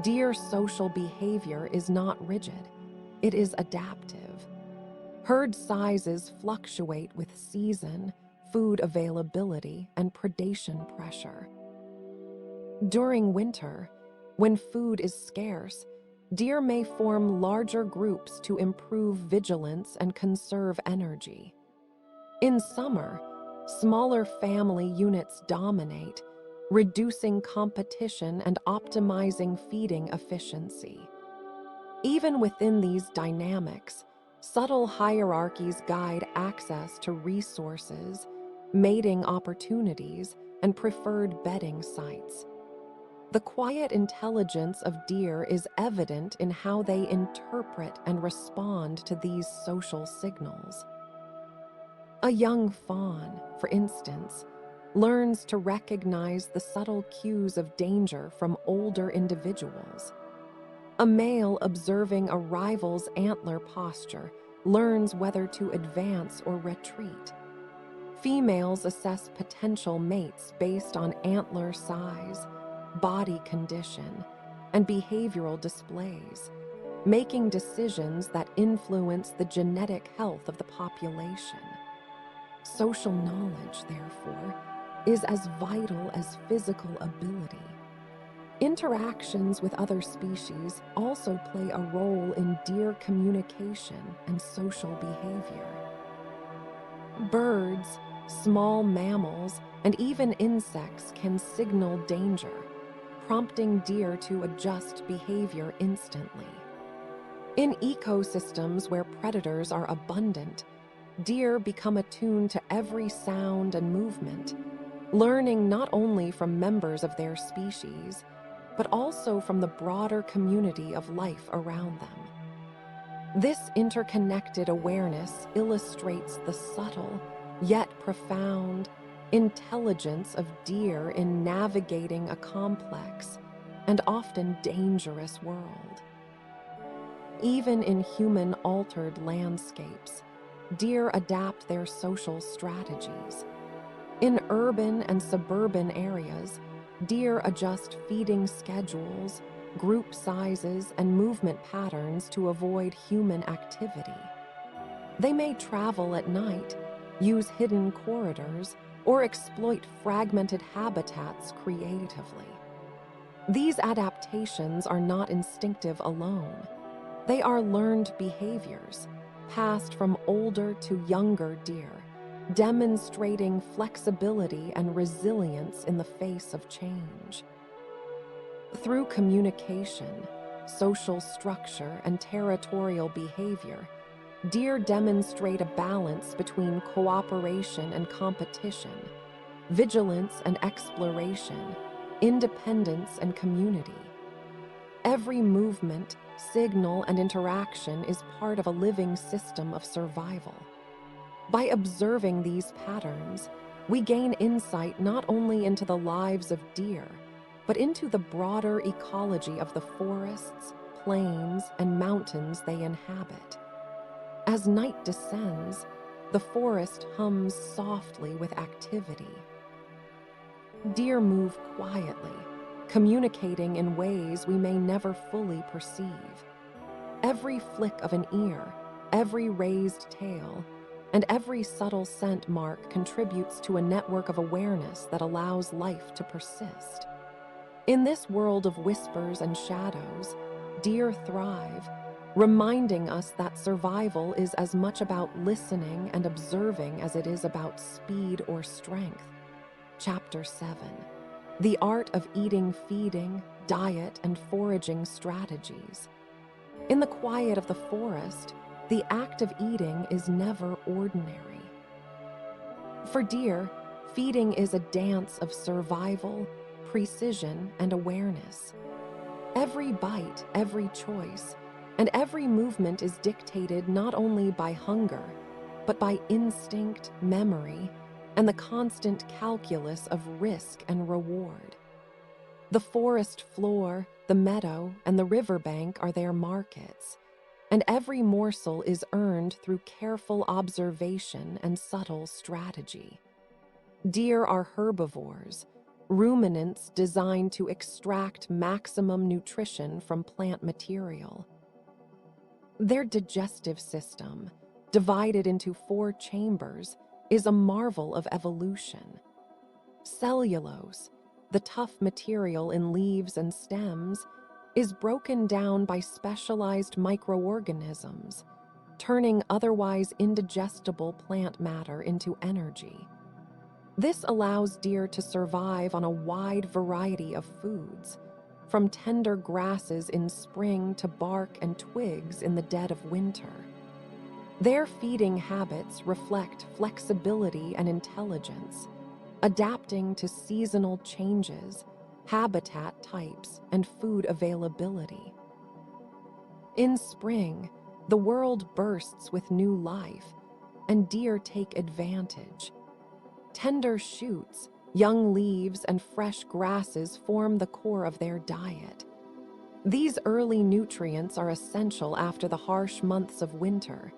S1: Deer social behavior is not rigid, it is adaptive. Herd sizes fluctuate with season, food availability, and predation pressure. During winter, when food is scarce, deer may form larger groups to improve vigilance and conserve energy. In summer, smaller family units dominate, reducing competition and optimizing feeding efficiency. Even within these dynamics, subtle hierarchies guide access to resources, mating opportunities, and preferred bedding sites. The quiet intelligence of deer is evident in how they interpret and respond to these social signals. A young fawn, for instance, learns to recognize the subtle cues of danger from older individuals. A male observing a rival's antler posture learns whether to advance or retreat. Females assess potential mates based on antler size, body condition, and behavioral displays, making decisions that influence the genetic health of the population. Social knowledge, therefore, is as vital as physical ability. Interactions with other species also play a role in deer communication and social behavior. Birds, small mammals, and even insects can signal danger, prompting deer to adjust behavior instantly. In ecosystems where predators are abundant, deer become attuned to every sound and movement, learning not only from members of their species, but also from the broader community of life around them. This interconnected awareness illustrates the subtle, yet profound, intelligence of deer in navigating a complex and often dangerous world. Even in human-altered landscapes, deer adapt their social strategies. In urban and suburban areas, deer adjust feeding schedules, group sizes, and movement patterns to avoid human activity. They may travel at night, use hidden corridors, or exploit fragmented habitats creatively. These adaptations are not instinctive alone. They are learned behaviors, passed from older to younger deer, demonstrating flexibility and resilience in the face of change. Through communication, social structure, and territorial behavior, deer demonstrate a balance between cooperation and competition, vigilance and exploration, independence and community. Every movement, signal, and interaction is part of a living system of survival. By observing these patterns, we gain insight not only into the lives of deer, but into the broader ecology of the forests, plains, and mountains they inhabit. As night descends, the forest hums softly with activity. Deer move quietly, communicating in ways we may never fully perceive. Every flick of an ear, every raised tail, and every subtle scent mark contributes to a network of awareness that allows life to persist. In this world of whispers and shadows, deer thrive, reminding us that survival is as much about listening and observing as it is about speed or strength. Chapter 7: The Art of Eating, Feeding, Diet, and Foraging Strategies. In the quiet of the forest, the act of eating is never ordinary. For deer, feeding is a dance of survival, precision, and awareness. Every bite, every choice, and every movement is dictated not only by hunger, but by instinct, memory, and the constant calculus of risk and reward. The forest floor, the meadow, and the riverbank are their markets, and every morsel is earned through careful observation and subtle strategy. Deer are herbivores, ruminants designed to extract maximum nutrition from plant material. Their digestive system, divided into 4 chambers, is a marvel of evolution. Cellulose, the tough material in leaves and stems, is broken down by specialized microorganisms, turning otherwise indigestible plant matter into energy. This allows deer to survive on a wide variety of foods, from tender grasses in spring to bark and twigs in the dead of winter. Their feeding habits reflect flexibility and intelligence, adapting to seasonal changes, habitat types, and food availability. In spring, the world bursts with new life, and deer take advantage. Tender shoots, young leaves, and fresh grasses form the core of their diet. These early nutrients are essential after the harsh months of winter,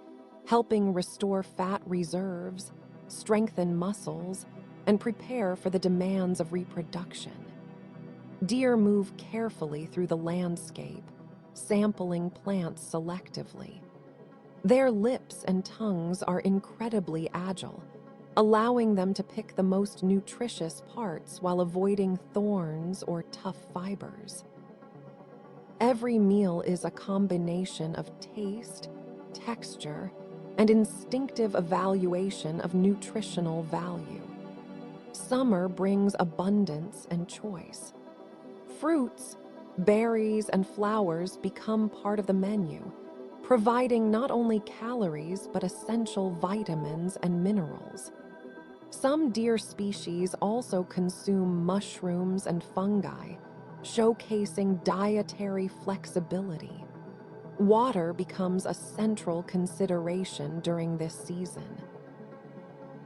S1: helping restore fat reserves, strengthen muscles, and prepare for the demands of reproduction. Deer move carefully through the landscape, sampling plants selectively. Their lips and tongues are incredibly agile, allowing them to pick the most nutritious parts while avoiding thorns or tough fibers. Every meal is a combination of taste, texture, and instinctive evaluation of nutritional value. Summer brings abundance and choice. Fruits, berries, and flowers become part of the menu, providing not only calories but essential vitamins and minerals. Some deer species also consume mushrooms and fungi, showcasing dietary flexibility. Water becomes a central consideration during this season.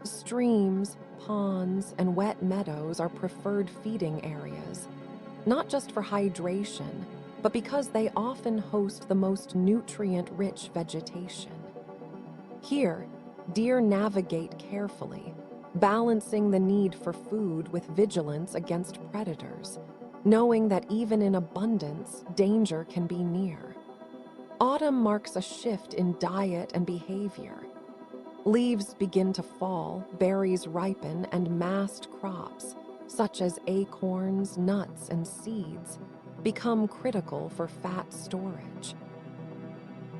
S1: Streams, ponds, and wet meadows are preferred feeding areas, not just for hydration, but because they often host the most nutrient-rich vegetation. Here, deer navigate carefully, balancing the need for food with vigilance against predators, knowing that even in abundance, danger can be near. Autumn marks a shift in diet and behavior. Leaves begin to fall, berries ripen, and mast crops, such as acorns, nuts, and seeds, become critical for fat storage.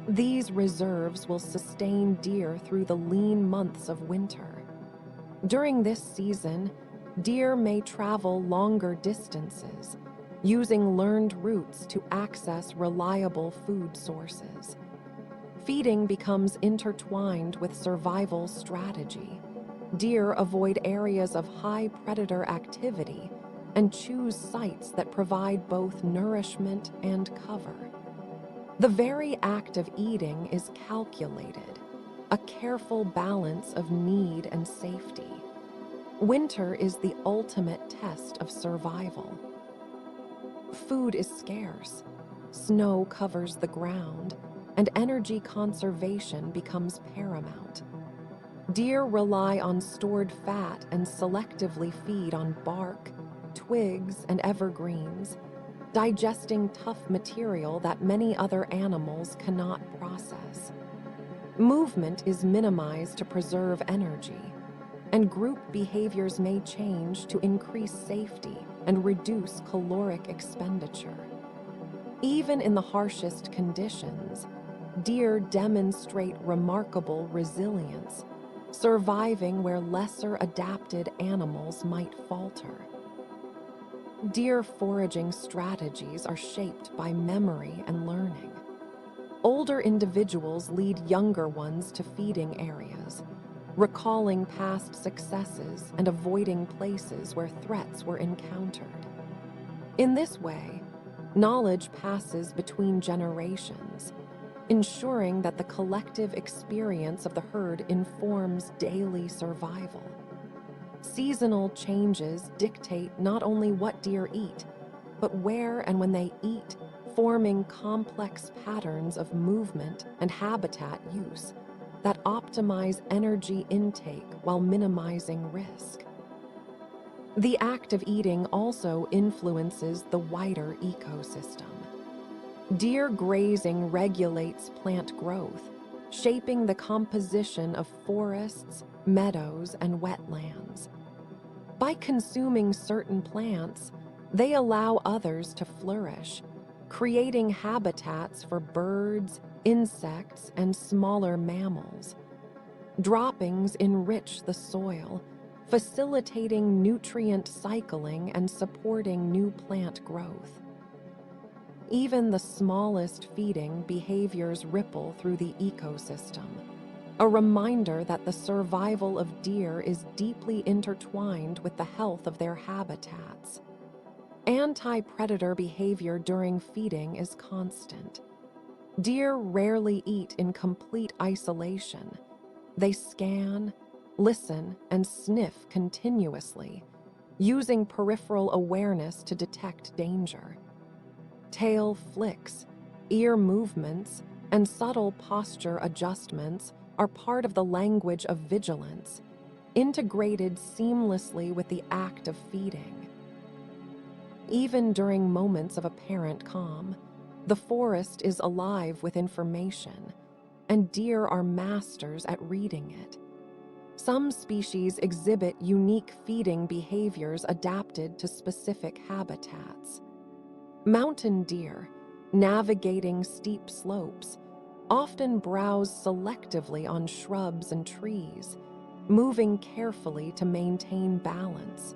S1: These reserves will sustain deer through the lean months of winter. During this season, deer may travel longer distances, using learned routes to access reliable food sources. Feeding becomes intertwined with survival strategy. Deer avoid areas of high predator activity and choose sites that provide both nourishment and cover. The very act of eating is calculated, a careful balance of need and safety. Winter is the ultimate test of survival. Food is scarce, snow covers the ground, and energy conservation becomes paramount. Deer rely on stored fat and selectively feed on bark, twigs, and evergreens, digesting tough material that many other animals cannot process. Movement is minimized to preserve energy, and group behaviors may change to increase safety and reduce caloric expenditure. Even in the harshest conditions, deer demonstrate remarkable resilience, surviving where lesser adapted animals might falter. Deer foraging strategies are shaped by memory and learning. Older individuals lead younger ones to feeding areas, recalling past successes and avoiding places where threats were encountered. In this way, knowledge passes between generations, ensuring that the collective experience of the herd informs daily survival. Seasonal changes dictate not only what deer eat, but where and when they eat, forming complex patterns of movement and habitat use that optimize energy intake while minimizing risk. The act of eating also influences the wider ecosystem. Deer grazing regulates plant growth, shaping the composition of forests, meadows, and wetlands. By consuming certain plants, they allow others to flourish, creating habitats for birds, insects, and smaller mammals. Droppings enrich the soil, facilitating nutrient cycling and supporting new plant growth. Even the smallest feeding behaviors ripple through the ecosystem, a reminder that the survival of deer is deeply intertwined with the health of their habitats. Anti-predator behavior during feeding is constant. Deer rarely eat in complete isolation. They scan, listen, and sniff continuously, using peripheral awareness to detect danger. Tail flicks, ear movements, and subtle posture adjustments are part of the language of vigilance, integrated seamlessly with the act of feeding. Even during moments of apparent calm, the forest is alive with information, and deer are masters at reading it. Some species exhibit unique feeding behaviors adapted to specific habitats. Mountain deer, navigating steep slopes, often browse selectively on shrubs and trees, moving carefully to maintain balance.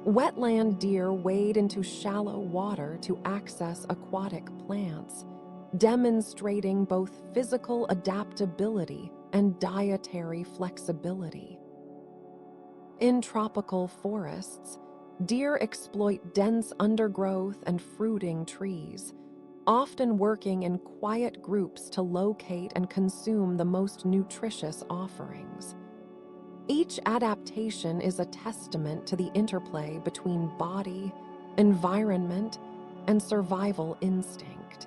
S1: Wetland deer wade into shallow water to access aquatic plants, demonstrating both physical adaptability and dietary flexibility. In tropical forests, deer exploit dense undergrowth and fruiting trees, often working in quiet groups to locate and consume the most nutritious offerings. Each adaptation is a testament to the interplay between body, environment, and survival instinct.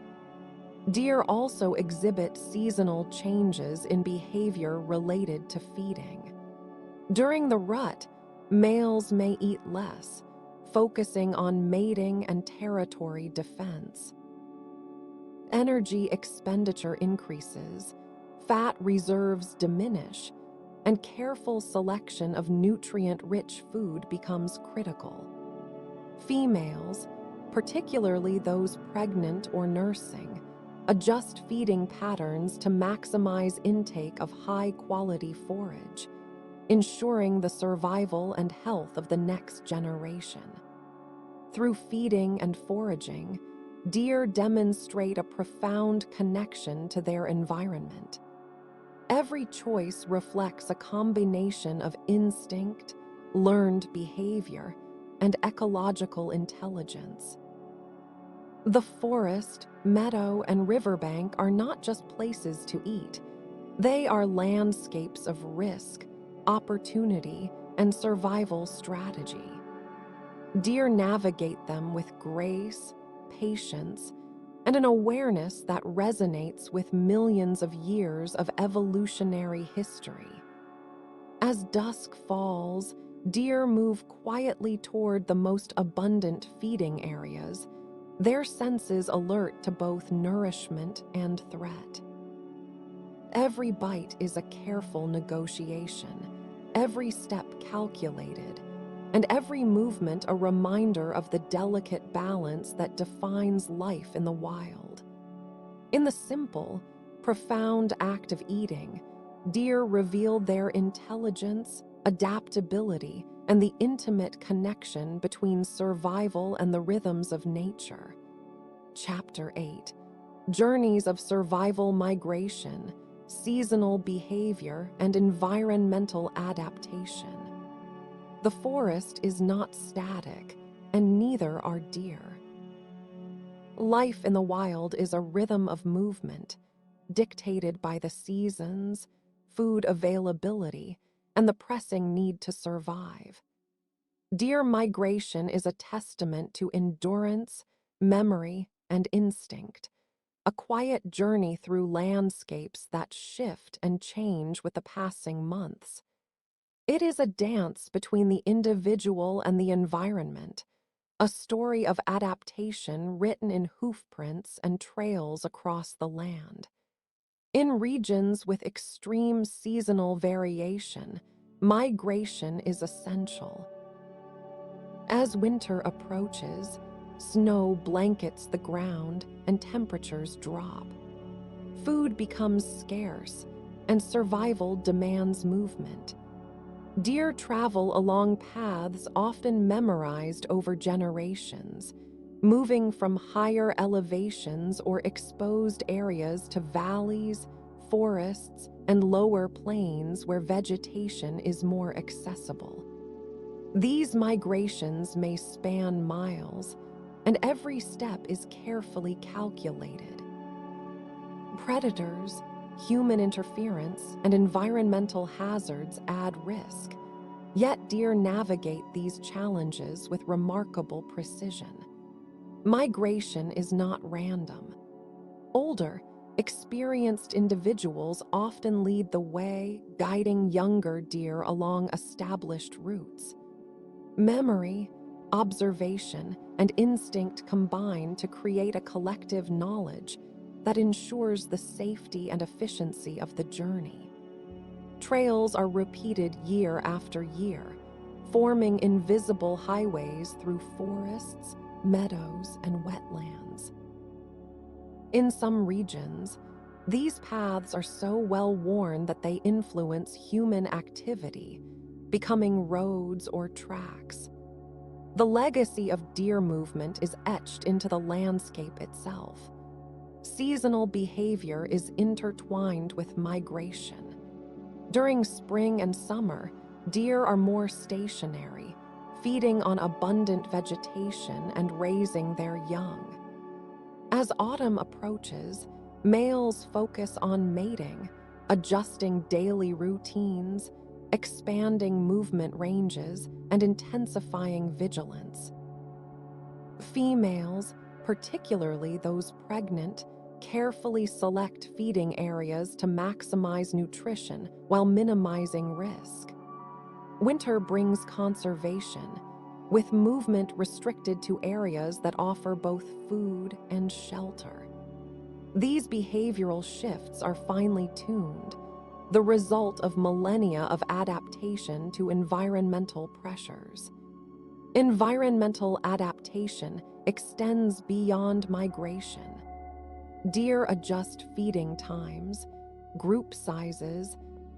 S1: Deer also exhibit seasonal changes in behavior related to feeding. During the rut, males may eat less, focusing on mating and territory defense. Energy expenditure increases, fat reserves diminish, and careful selection of nutrient-rich food becomes critical. Females, particularly those pregnant or nursing, adjust feeding patterns to maximize intake of high-quality forage, ensuring the survival and health of the next generation. Through feeding and foraging, deer demonstrate a profound connection to their environment. Every choice reflects a combination of instinct, learned behavior, and ecological intelligence. The forest, meadow, and riverbank are not just places to eat. They are landscapes of risk, opportunity, and survival strategy. Deer navigate them with grace, patience, and an awareness that resonates with millions of years of evolutionary history. As dusk falls, deer move quietly toward the most abundant feeding areas, their senses alert to both nourishment and threat. Every bite is a careful negotiation, every step calculated, and every movement a reminder of the delicate balance that defines life in the wild. In the simple, profound act of eating, deer reveal their intelligence, adaptability, and the intimate connection between survival and the rhythms of nature. Chapter 8: Journeys of Survival Migration, Seasonal Behavior, and Environmental Adaptation. The forest is not static, and neither are deer. Life in the wild is a rhythm of movement, dictated by the seasons, food availability, and the pressing need to survive. Deer migration is a testament to endurance, memory, and instinct, a quiet journey through landscapes that shift and change with the passing months. It is a dance between the individual and the environment, a story of adaptation written in hoofprints and trails across the land. In regions with extreme seasonal variation, migration is essential. As winter approaches, snow blankets the ground and temperatures drop. Food becomes scarce, and survival demands movement. Deer travel along paths often memorized over generations, moving from higher elevations or exposed areas to valleys, forests, and lower plains where vegetation is more accessible. These migrations may span miles, and every step is carefully calculated. Predators, human interference, and environmental hazards add risk. Yet deer navigate these challenges with remarkable precision. Migration is not random. Older, experienced individuals often lead the way, guiding younger deer along established routes. Memory, observation, and instinct combine to create a collective knowledge that ensures the safety and efficiency of the journey. Trails are repeated year after year, forming invisible highways through forests, meadows, and wetlands. In some regions, these paths are so well worn that they influence human activity, becoming roads or tracks. The legacy of deer movement is etched into the landscape itself. Seasonal behavior is intertwined with migration. During spring and summer, deer are more stationary, feeding on abundant vegetation and raising their young. As autumn approaches, males focus on mating, adjusting daily routines, expanding movement ranges, and intensifying vigilance. Females, particularly those pregnant, carefully select feeding areas to maximize nutrition while minimizing risk. Winter brings conservation, with movement restricted to areas that offer both food and shelter. These behavioral shifts are finely tuned, the result of millennia of adaptation to environmental pressures. Environmental adaptation extends beyond migration. Deer adjust feeding times, group sizes,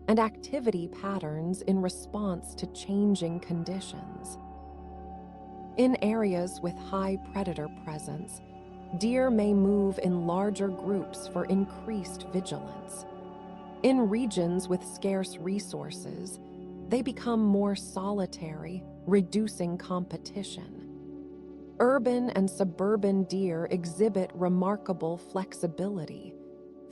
S1: and activity patterns in response to changing conditions. In areas with high predator presence, deer may move in larger groups for increased vigilance. In regions with scarce resources, they become more solitary, reducing competition. Urban and suburban deer exhibit remarkable flexibility,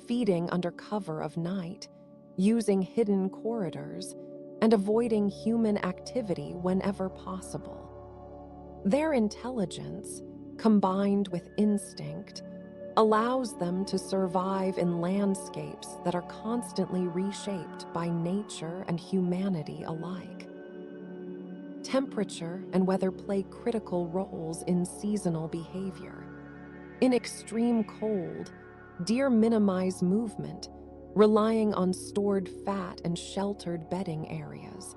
S1: feeding under cover of night, using hidden corridors, and avoiding human activity whenever possible. Their intelligence, combined with instinct, allows them to survive in landscapes that are constantly reshaped by nature and humanity alike. Temperature and weather play critical roles in seasonal behavior. In extreme cold, deer minimize movement, relying on stored fat and sheltered bedding areas.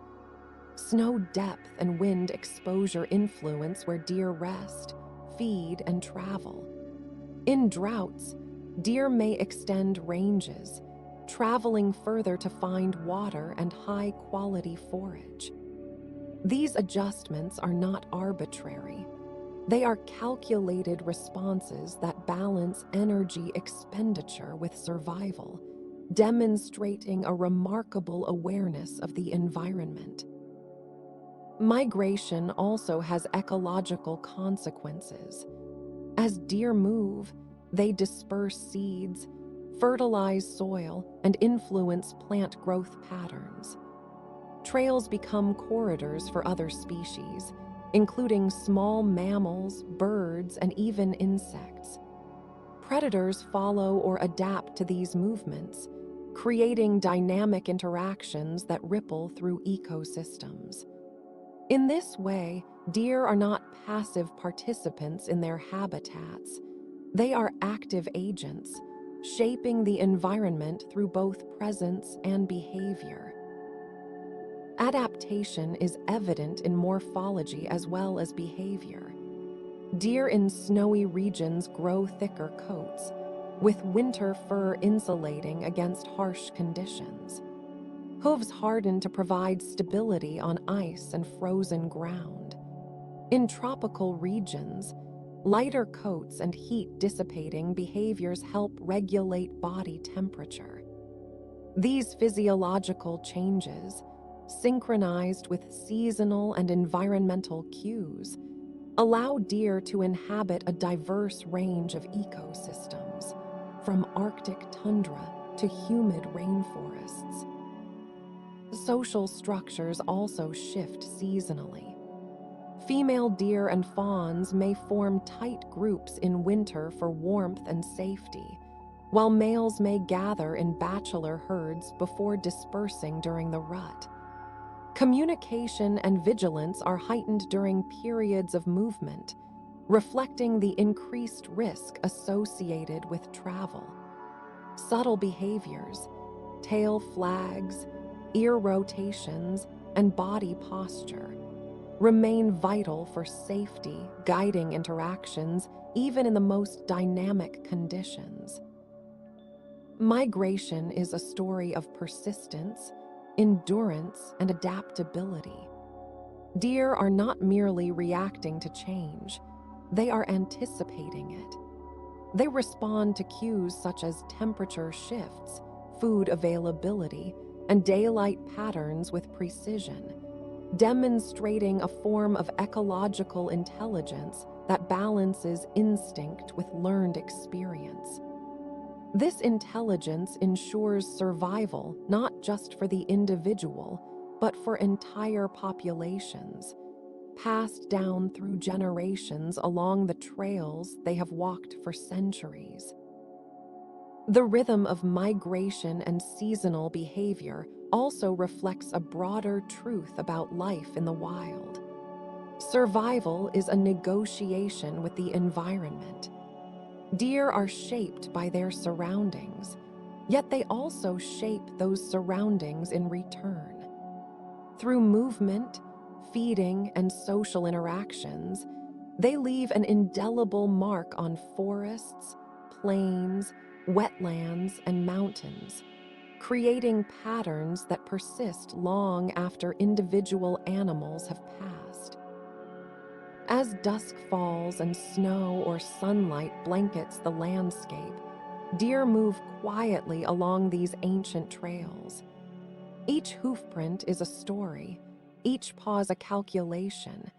S1: Snow depth and wind exposure influence where deer rest, feed, and travel. In droughts, deer may extend ranges, traveling further to find water and high-quality forage. These adjustments are not arbitrary. They are calculated responses that balance energy expenditure with survival, demonstrating a remarkable awareness of the environment. Migration also has ecological consequences. As deer move, they disperse seeds, fertilize soil, and influence plant growth patterns. Trails become corridors for other species, including small mammals, birds, and even insects. Predators follow or adapt to these movements, creating dynamic interactions that ripple through ecosystems. In this way, deer are not passive participants in their habitats. They are active agents, shaping the environment through both presence and behavior. Adaptation is evident in morphology as well as behavior. Deer in snowy regions grow thicker coats, with winter fur insulating against harsh conditions. Hooves harden to provide stability on ice and frozen ground. In tropical regions, lighter coats and heat-dissipating behaviors help regulate body temperature. These physiological changes, synchronized with seasonal and environmental cues, allow deer to inhabit a diverse range of ecosystems, from Arctic tundra to humid rainforests. Social structures also shift seasonally. Female deer and fawns may form tight groups in winter for warmth and safety, while males may gather in bachelor herds before dispersing during the rut. Communication and vigilance are heightened during periods of movement, reflecting the increased risk associated with travel. Subtle behaviors, tail flags, ear rotations, and body posture remain vital for safety, guiding interactions even in the most dynamic conditions. Migration is a story of persistence, endurance, and adaptability. Deer are not merely reacting to change, they are anticipating it. They respond to cues such as temperature shifts, food availability, and daylight patterns with precision, demonstrating a form of ecological intelligence that balances instinct with learned experience. This intelligence ensures survival not just for the individual, but for entire populations, passed down through generations along the trails they have walked for centuries. The rhythm of migration and seasonal behavior also reflects a broader truth about life in the wild. Survival is a negotiation with the environment. Deer are shaped by their surroundings, yet they also shape those surroundings in return. Through movement, feeding, and social interactions, they leave an indelible mark on forests, plains, wetlands, and mountains, creating patterns that persist long after individual animals have passed. As dusk falls and snow or sunlight blankets the landscape, deer move quietly along these ancient trails. Each hoofprint is a story, each pause a calculation,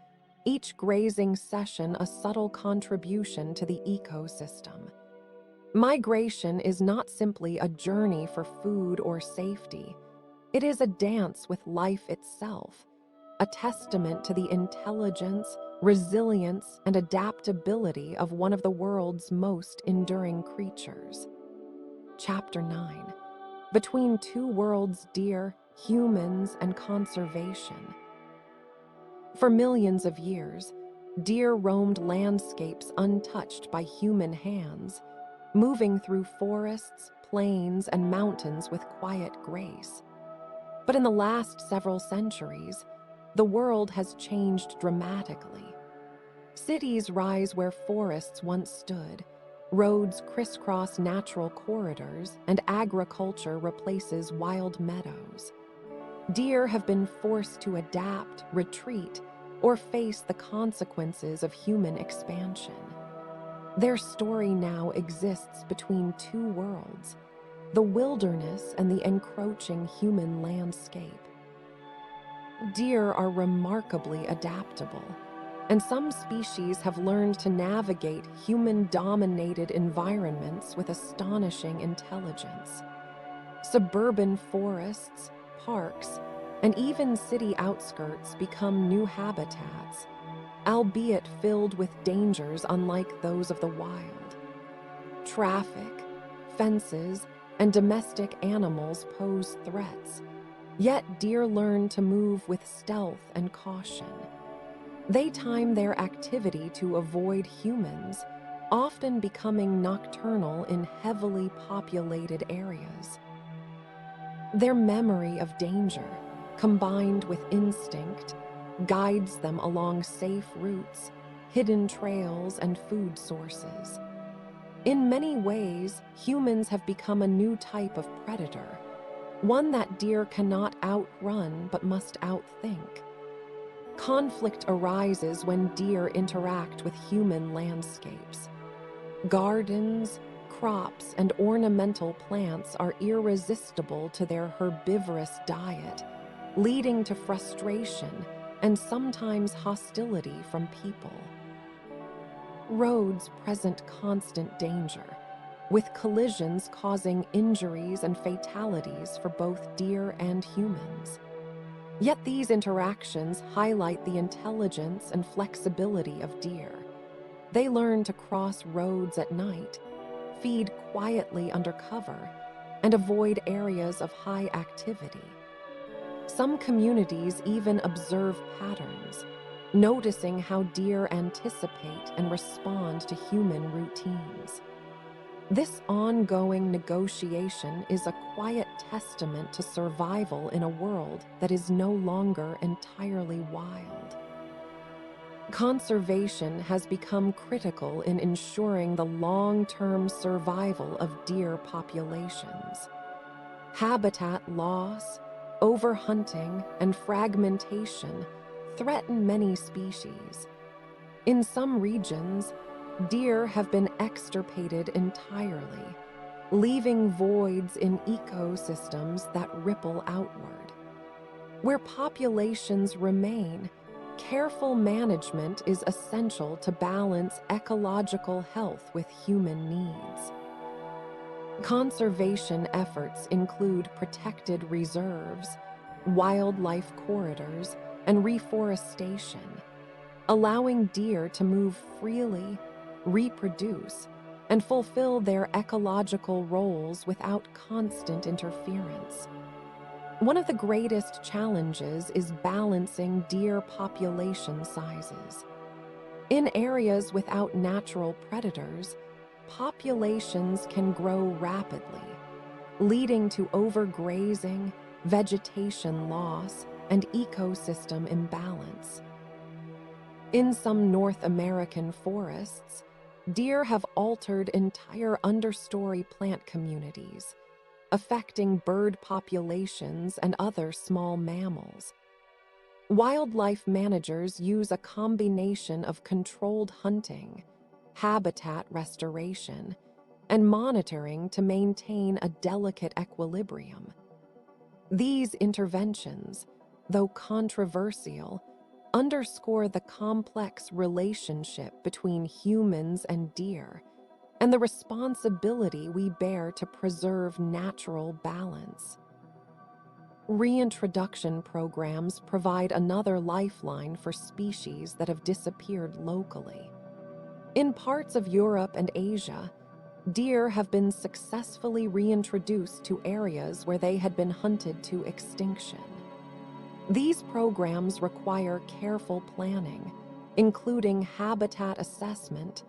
S1: each grazing session a subtle contribution to the ecosystem. Migration is not simply a journey for food or safety. It is a dance with life itself, a testament to the intelligence, resilience, and adaptability of one of the world's most enduring creatures. Chapter 9. Between Two Worlds: Deer, Humans, and Conservation. For millions of years, deer roamed landscapes untouched by human hands, moving through forests, plains, and mountains with quiet grace. But in the last several centuries, the world has changed dramatically. Cities rise where forests once stood, roads crisscross natural corridors, and agriculture replaces wild meadows. Deer have been forced to adapt, retreat, or face the consequences of human expansion. Their story now exists between two worlds, the wilderness and the encroaching human landscape. Deer are remarkably adaptable, and some species have learned to navigate human-dominated environments with astonishing intelligence. Suburban forests, parks, and even city outskirts become new habitats, albeit filled with dangers unlike those of the wild. Traffic, fences, and domestic animals pose threats, yet deer learn to move with stealth and caution. They time their activity to avoid humans, often becoming nocturnal in heavily populated areas. Their memory of danger, combined with instinct, guides them along safe routes, hidden trails, and food sources. In many ways, humans have become a new type of predator, one that deer cannot outrun but must outthink. Conflict arises when deer interact with human landscapes. Gardens, crops, and ornamental plants are irresistible to their herbivorous diet, leading to frustration and sometimes hostility from people. Roads present constant danger. with collisions causing injuries and fatalities for both deer and humans. Yet these interactions highlight the intelligence and flexibility of deer. They learn to cross roads at night, feed quietly under cover, and avoid areas of high activity. Some communities even observe patterns, noticing how deer anticipate and respond to human routines. This ongoing negotiation is a quiet testament to survival in a world that is no longer entirely wild. Conservation has become critical in ensuring the long-term survival of deer populations. Habitat loss, overhunting, and fragmentation threaten many species. In some regions, deer have been extirpated entirely, leaving voids in ecosystems that ripple outward. Where populations remain, careful management is essential to balance ecological health with human needs. Conservation efforts include protected reserves, wildlife corridors, and reforestation, allowing deer to move freely, reproduce, and fulfill their ecological roles without constant interference. One of the greatest challenges is balancing deer population sizes. In areas without natural predators, populations can grow rapidly, leading to overgrazing, vegetation loss, and ecosystem imbalance. In some North American forests, deer have altered entire understory plant communities, affecting bird populations and other small mammals. Wildlife managers use a combination of controlled hunting, habitat restoration, and monitoring to maintain a delicate equilibrium. These interventions, though controversial, underscore the complex relationship between humans and deer and the responsibility we bear to preserve natural balance. Reintroduction programs provide another lifeline for species that have disappeared locally. In parts of Europe and Asia, deer have been successfully reintroduced to areas where they had been hunted to extinction. These programs require careful planning, including habitat assessment,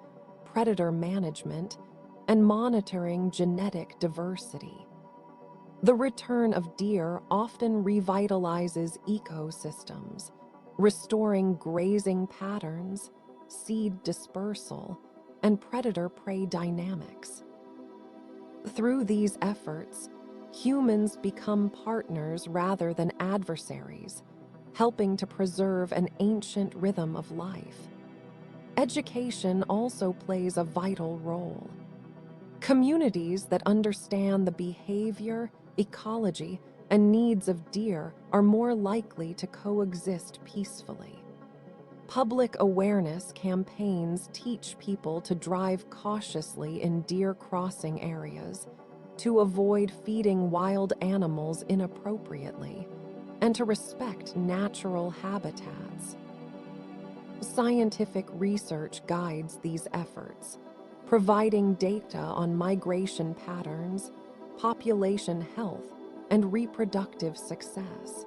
S1: predator management, and monitoring genetic diversity. The return of deer often revitalizes ecosystems, restoring grazing patterns, seed dispersal, and predator-prey dynamics. Through these efforts, humans become partners rather than adversaries, helping to preserve an ancient rhythm of life. Education also plays a vital role. Communities that understand the behavior, ecology, and needs of deer are more likely to coexist peacefully. Public awareness campaigns teach people to drive cautiously in deer crossing areas, to avoid feeding wild animals inappropriately, and to respect natural habitats. Scientific research guides these efforts, providing data on migration patterns, population health, and reproductive success.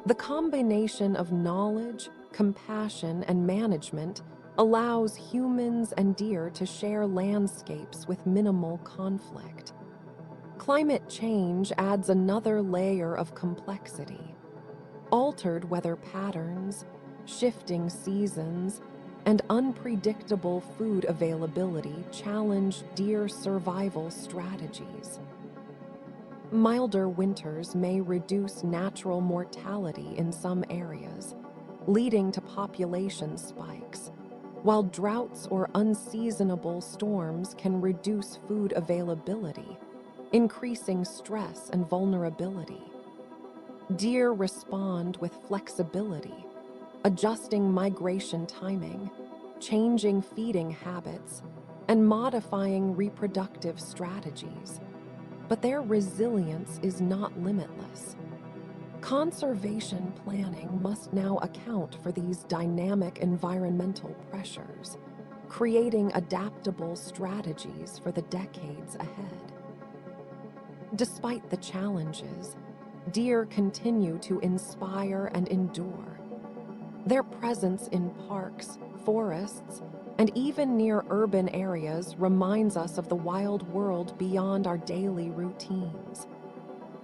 S1: The combination of knowledge, compassion, and management allows humans and deer to share landscapes with minimal conflict. Climate change adds another layer of complexity. Altered weather patterns, shifting seasons, and unpredictable food availability challenge deer survival strategies. Milder winters may reduce natural mortality in some areas, leading to population spikes, while droughts or unseasonable storms can reduce food availability, increasing stress and vulnerability. Deer respond with flexibility, adjusting migration timing, changing feeding habits, and modifying reproductive strategies. But their resilience is not limitless. Conservation planning must now account for these dynamic environmental pressures, creating adaptable strategies for the decades ahead. Despite the challenges, deer continue to inspire and endure. Their presence in parks, forests, and even near urban areas reminds us of the wild world beyond our daily routines.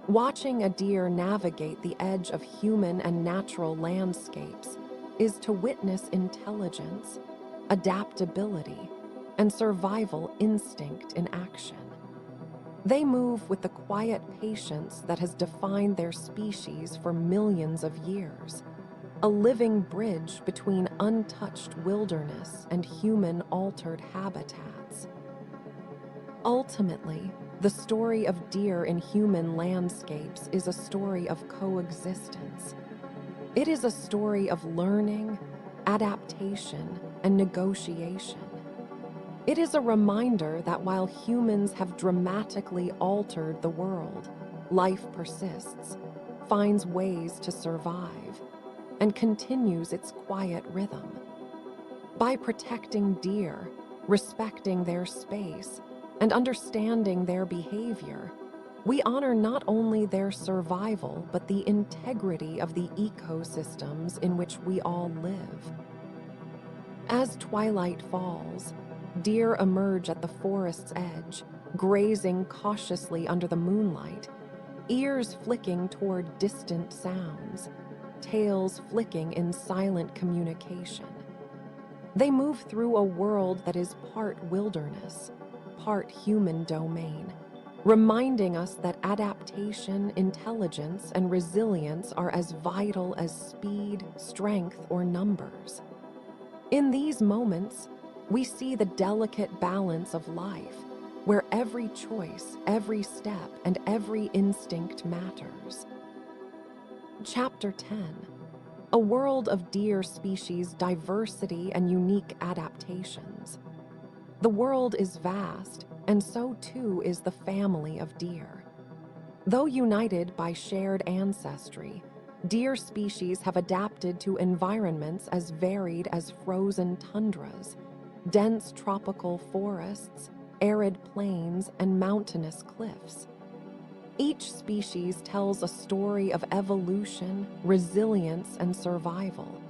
S1: Watching a deer navigate the edge of human and natural landscapes is to witness intelligence, adaptability, and survival instinct in action. They move with the quiet patience that has defined their species for millions of years, a living bridge between untouched wilderness and human-altered habitats. Ultimately, the story of deer in human landscapes is a story of coexistence. It is a story of learning, adaptation, and negotiation. It is a reminder that while humans have dramatically altered the world, life persists, finds ways to survive, and continues its quiet rhythm. By protecting deer, respecting their space, and understanding their behavior, we honor not only their survival, but the integrity of the ecosystems in which we all live. As twilight falls, deer emerge at the forest's edge, grazing cautiously under the moonlight, ears flicking toward distant sounds, tails flicking in silent communication. They move through a world that is part wilderness, part human domain, reminding us that adaptation, intelligence, and resilience are as vital as speed, strength, or numbers. In these moments, we see the delicate balance of life, where every choice, every step, and every instinct matters. Chapter 10: A world of deer species diversity and unique adaptations. The world is vast, and so too is the family of deer. Though united by shared ancestry, deer species have adapted to environments as varied as frozen tundras, dense tropical forests, arid plains, and mountainous cliffs. Each species tells a story of evolution, resilience, and survival,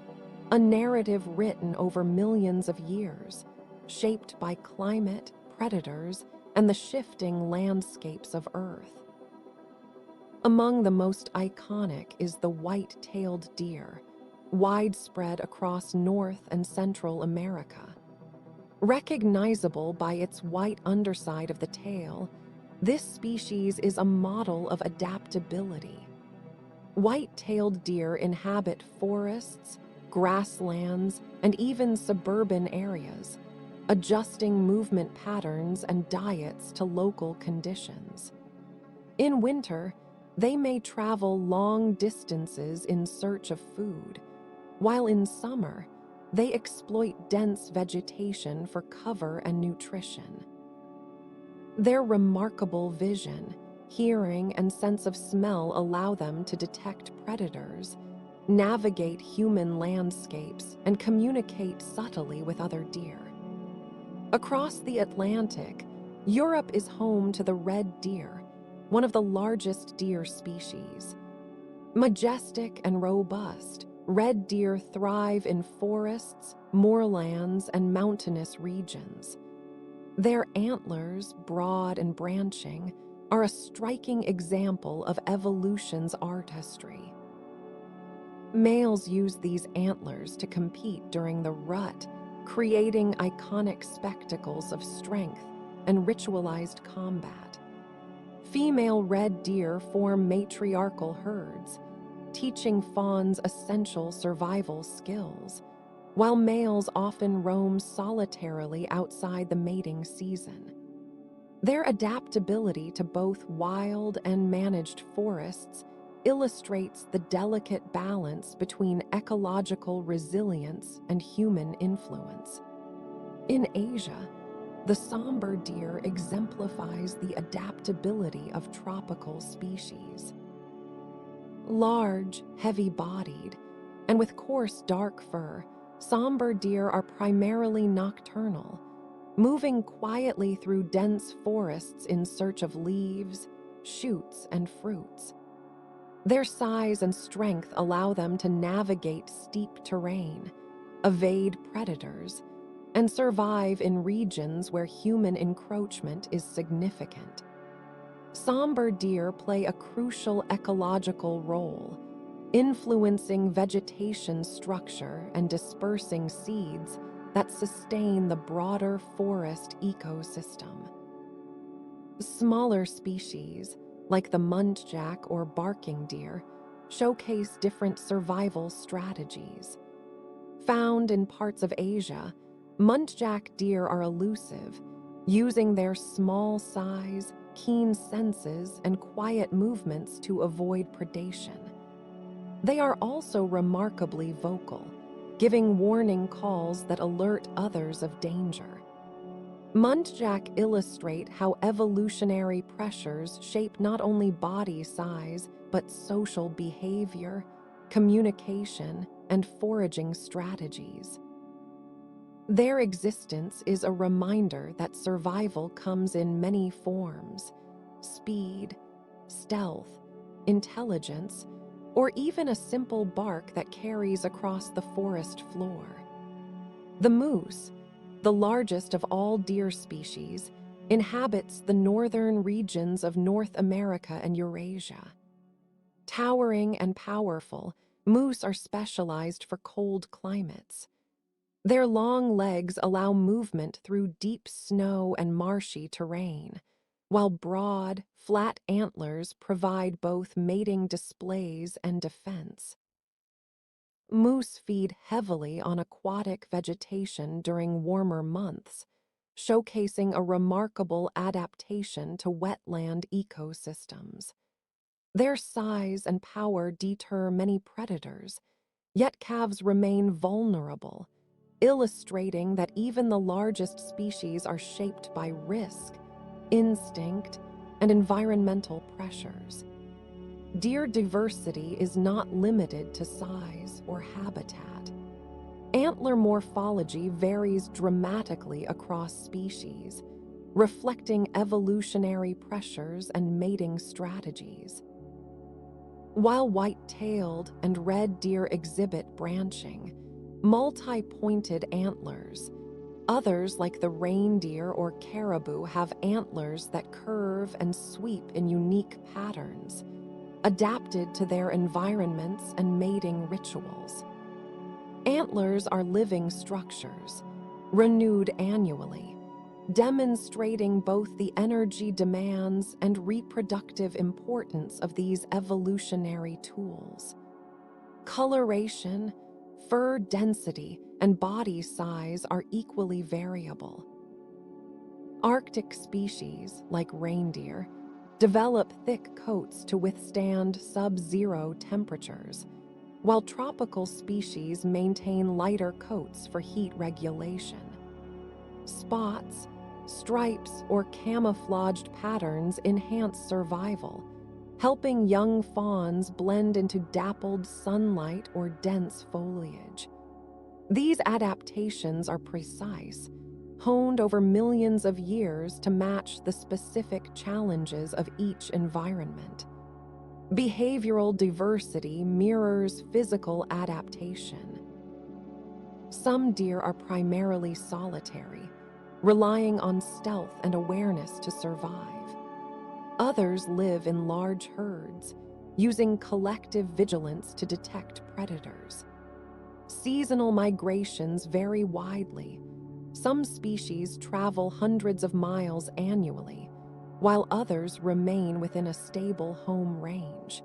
S1: a narrative written over millions of years, shaped by climate, predators, and the shifting landscapes of Earth. Among the most iconic is the white-tailed deer, widespread across North and Central America. Recognizable by its white underside of the tail, this species is a model of adaptability. White-tailed deer inhabit forests, grasslands, and even suburban areas, adjusting movement patterns and diets to local conditions. In winter, they may travel long distances in search of food, while in summer, they exploit dense vegetation for cover and nutrition. Their remarkable vision, hearing, and sense of smell allow them to detect predators, navigate human landscapes, and communicate subtly with other deer. Across the Atlantic, Europe is home to the red deer, one of the largest deer species. Majestic and robust, red deer thrive in forests, moorlands, and mountainous regions. Their antlers, broad and branching, are a striking example of evolution's artistry. Males use these antlers to compete during the rut, creating iconic spectacles of strength and ritualized combat. Female red deer form matriarchal herds, teaching fawns essential survival skills, while males often roam solitarily outside the mating season. Their adaptability to both wild and managed forests illustrates the delicate balance between ecological resilience and human influence. In Asia, The somber deer exemplifies the adaptability of tropical species. Large, heavy-bodied, and with coarse dark fur, somber deer are primarily nocturnal, moving quietly through dense forests in search of leaves, shoots, and fruits. Their size and strength allow them to navigate steep terrain, evade predators, and survive in regions where human encroachment is significant. Somber deer play a crucial ecological role, influencing vegetation structure and dispersing seeds that sustain the broader forest ecosystem. Smaller species, like the muntjac or barking deer, showcase different survival strategies. Found in parts of Asia, muntjac deer are elusive, using their small size, keen senses, and quiet movements to avoid predation. They are also remarkably vocal, giving warning calls that alert others of danger. Muntjac illustrate how evolutionary pressures shape not only body size, but social behavior, communication, and foraging strategies. Their existence is a reminder that survival comes in many forms: speed, stealth, intelligence, or even a simple bark that carries across the forest floor. The moose, the largest of all deer species, inhabits the northern regions of North America and Eurasia. Towering and powerful, moose are specialized for cold climates. Their long legs allow movement through deep snow and marshy terrain, while broad, flat antlers provide both mating displays and defense. Moose feed heavily on aquatic vegetation during warmer months, showcasing a remarkable adaptation to wetland ecosystems. Their size and power deter many predators, yet calves remain vulnerable, illustrating that even the largest species are shaped by risk, instinct, and environmental pressures. Deer diversity is not limited to size or habitat. Antler morphology varies dramatically across species, reflecting evolutionary pressures and mating strategies. While white-tailed and red deer exhibit branching, multi-pointed antlers, others, like the reindeer or caribou, have antlers that curve and sweep in unique patterns, adapted to their environments and mating rituals. Antlers are living structures, renewed annually, demonstrating both the energy demands and reproductive importance of these evolutionary tools. Coloration, fur density, and body size are equally variable. Arctic species, like reindeer, develop thick coats to withstand sub-zero temperatures, while tropical species maintain lighter coats for heat regulation. Spots, stripes, or camouflaged patterns enhance survival, helping young fawns blend into dappled sunlight or dense foliage. These adaptations are precise, honed over millions of years to match the specific challenges of each environment. Behavioral diversity mirrors physical adaptation. Some deer are primarily solitary, relying on stealth and awareness to survive. Others live in large herds, using collective vigilance to detect predators. Seasonal migrations vary widely. Some species travel hundreds of miles annually, while others remain within a stable home range.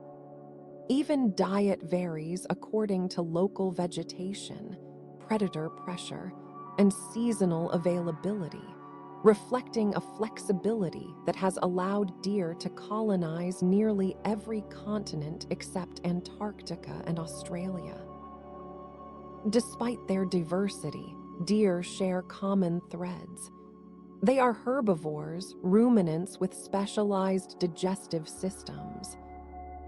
S1: Even diet varies according to local vegetation, predator pressure, and seasonal availability, reflecting a flexibility that has allowed deer to colonize nearly every continent except Antarctica and Australia. Despite their diversity, deer share common threads. They are herbivores, ruminants with specialized digestive systems.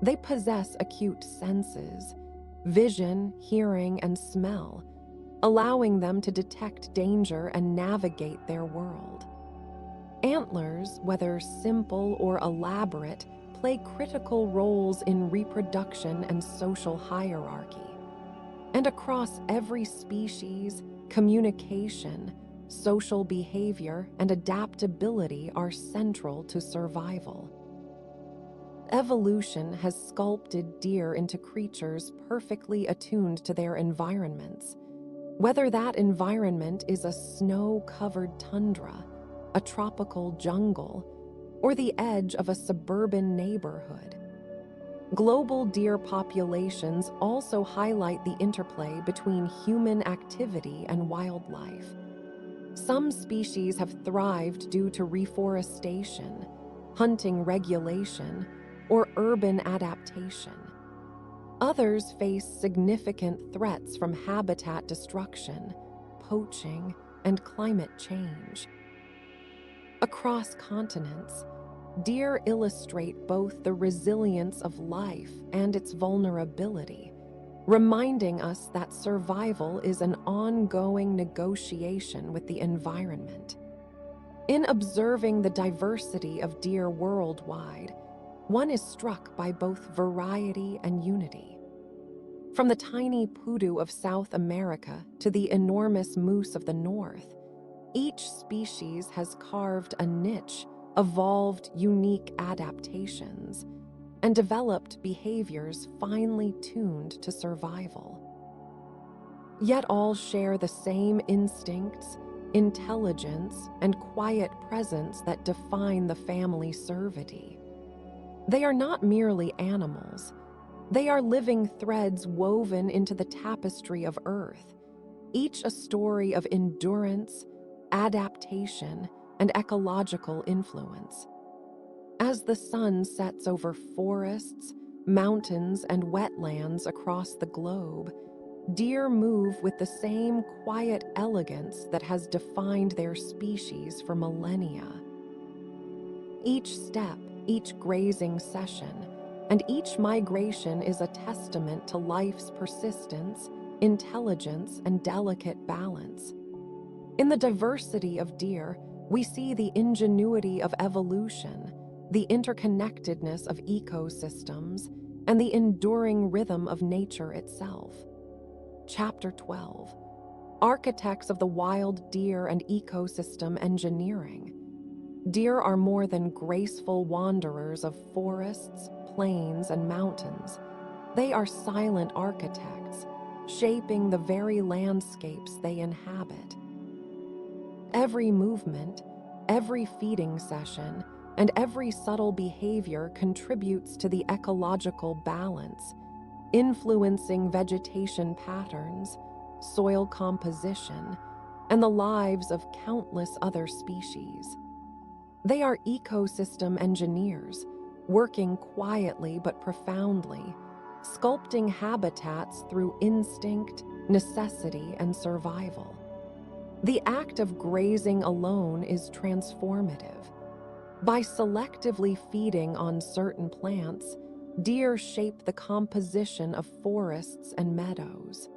S1: They possess acute senses, vision, hearing, and smell, allowing them to detect danger and navigate their world. Antlers, whether simple or elaborate, play critical roles in reproduction and social hierarchy. And across every species, communication, social behavior, and adaptability are central to survival. Evolution has sculpted deer into creatures perfectly attuned to their environments, whether that environment is a snow-covered tundra, a tropical jungle, or the edge of a suburban neighborhood. Global deer populations also highlight the interplay between human activity and wildlife. Some species have thrived due to reforestation, hunting regulation, or urban adaptation. Others face significant threats from habitat destruction, poaching, and climate change. Across continents, deer illustrate both the resilience of life and its vulnerability, reminding us that survival is an ongoing negotiation with the environment. In observing the diversity of deer worldwide, one is struck by both variety and unity. From the tiny pudu of South America to the enormous moose of the North, each species has carved a niche, evolved unique adaptations, and developed behaviors finely tuned to survival. Yet all share the same instincts, intelligence, and quiet presence that define the family cervidae. They are not merely animals. They are living threads woven into the tapestry of Earth, each a story of endurance, adaptation, and ecological influence. As the sun sets over forests, mountains, and wetlands across the globe, deer move with the same quiet elegance that has defined their species for millennia. Each step, each grazing session, and each migration is a testament to life's persistence, intelligence, and delicate balance. In the diversity of deer, we see the ingenuity of evolution, the interconnectedness of ecosystems, and the enduring rhythm of nature itself. Chapter 12: Architects of the Wild Deer and Ecosystem Engineering. Deer are more than graceful wanderers of forests, plains, and mountains. They are silent architects, shaping the very landscapes they inhabit. Every movement, every feeding session, and every subtle behavior contributes to the ecological balance, influencing vegetation patterns, soil composition, and the lives of countless other species. They are ecosystem engineers, working quietly but profoundly, sculpting habitats through instinct, necessity, and survival. The act of grazing alone is transformative. By selectively feeding on certain plants, deer shape the composition of forests and meadows.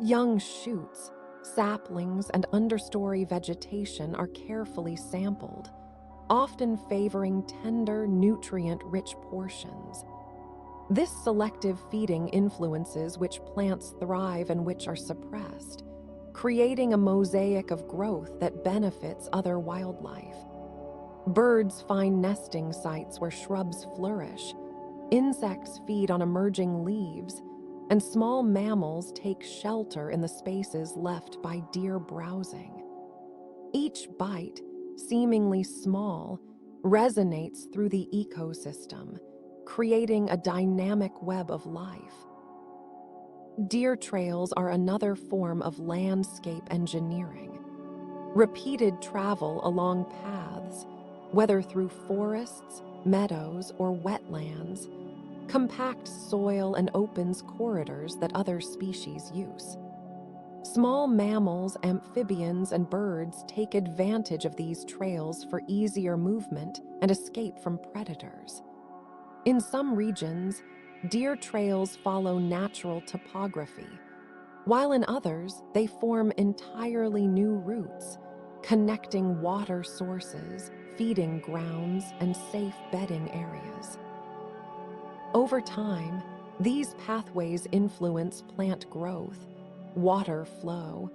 S1: Young shoots, saplings, and understory vegetation are carefully sampled, often favoring tender, nutrient-rich portions. This selective feeding influences which plants thrive and which are suppressed, creating a mosaic of growth that benefits other wildlife. Birds find nesting sites where shrubs flourish, insects feed on emerging leaves, and small mammals take shelter in the spaces left by deer browsing. Each bite, seemingly small, resonates through the ecosystem, creating a dynamic web of life. Deer trails are another form of landscape engineering. Repeated travel along paths, whether through forests, meadows, or wetlands, compacts soil and opens corridors that other species use. Small mammals, amphibians, and birds take advantage of these trails for easier movement and escape from predators. In some regions, deer trails follow natural topography, while in others, they form entirely new routes, connecting water sources, feeding grounds, and safe bedding areas. Over time, these pathways influence plant growth, water flow,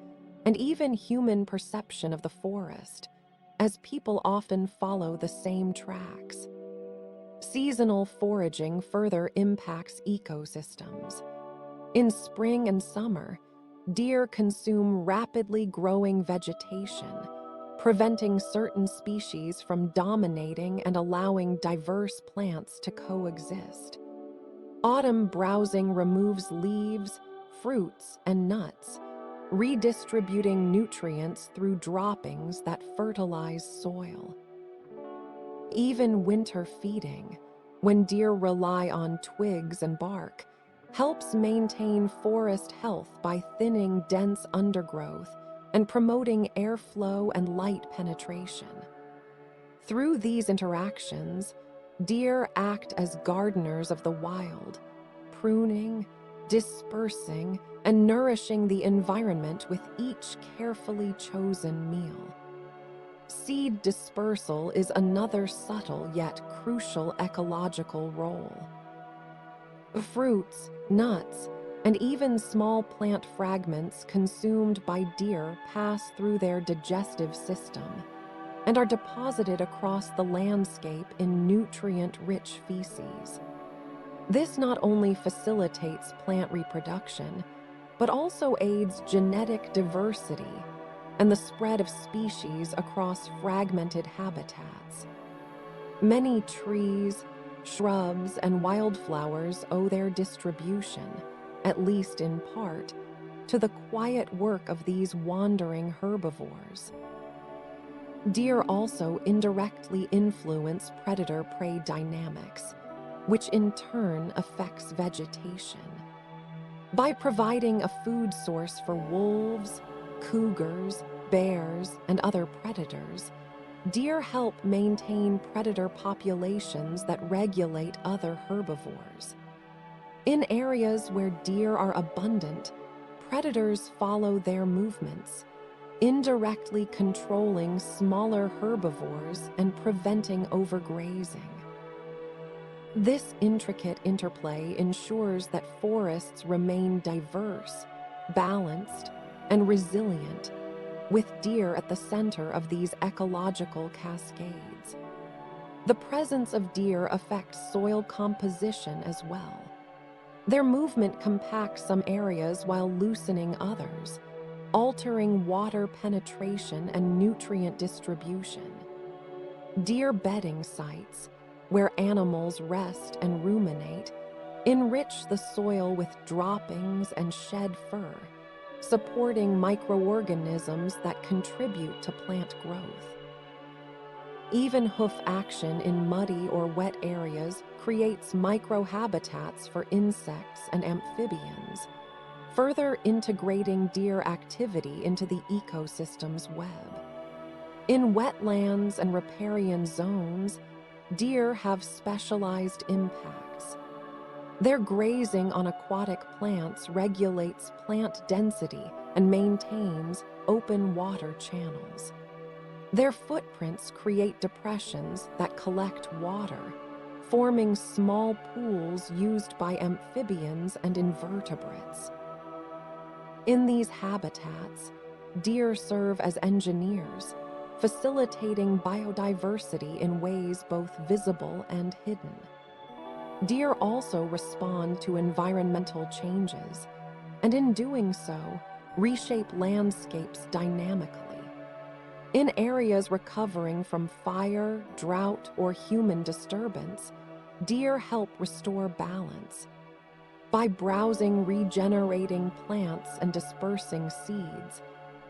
S1: and even human perception of the forest, as people often follow the same tracks. Seasonal foraging further impacts ecosystems. In spring and summer, deer consume rapidly growing vegetation, preventing certain species from dominating and allowing diverse plants to coexist. Autumn browsing removes leaves, fruits, and nuts, redistributing nutrients through droppings that fertilize soil. Even winter feeding, when deer rely on twigs and bark, helps maintain forest health by thinning dense undergrowth and promoting airflow and light penetration. Through these interactions, deer act as gardeners of the wild, pruning, dispersing, and nourishing the environment with each carefully chosen meal. Seed dispersal is another subtle yet crucial ecological role. Fruits, nuts, and even small plant fragments consumed by deer pass through their digestive system and are deposited across the landscape in nutrient-rich feces. This not only facilitates plant reproduction, but also aids genetic diversity and the spread of species across fragmented habitats. Many trees, shrubs, and wildflowers owe their distribution, at least in part, to the quiet work of these wandering herbivores. Deer also indirectly influence predator-prey dynamics, which in turn affects vegetation. By providing a food source for wolves, cougars, bears, and other predators, deer help maintain predator populations that regulate other herbivores. In areas where deer are abundant, predators follow their movements, indirectly controlling smaller herbivores and preventing overgrazing. This intricate interplay ensures that forests remain diverse, balanced, and resilient, with deer at the center of these ecological cascades. The presence of deer affects soil composition as well. Their movement compacts some areas while loosening others, altering water penetration and nutrient distribution. Deer bedding sites, where animals rest and ruminate, enrich the soil with droppings and shed fur, supporting microorganisms that contribute to plant growth. Even hoof action in muddy or wet areas creates microhabitats for insects and amphibians, further integrating deer activity into the ecosystem's web. In wetlands and riparian zones, deer have specialized impacts. Their grazing on aquatic plants regulates plant density and maintains open water channels. Their footprints create depressions that collect water, forming small pools used by amphibians and invertebrates. In these habitats, deer serve as engineers, facilitating biodiversity in ways both visible and hidden. Deer also respond to environmental changes, and in doing so, reshape landscapes dynamically. In areas recovering from fire, drought, or human disturbance, deer help restore balance. By browsing regenerating plants and dispersing seeds,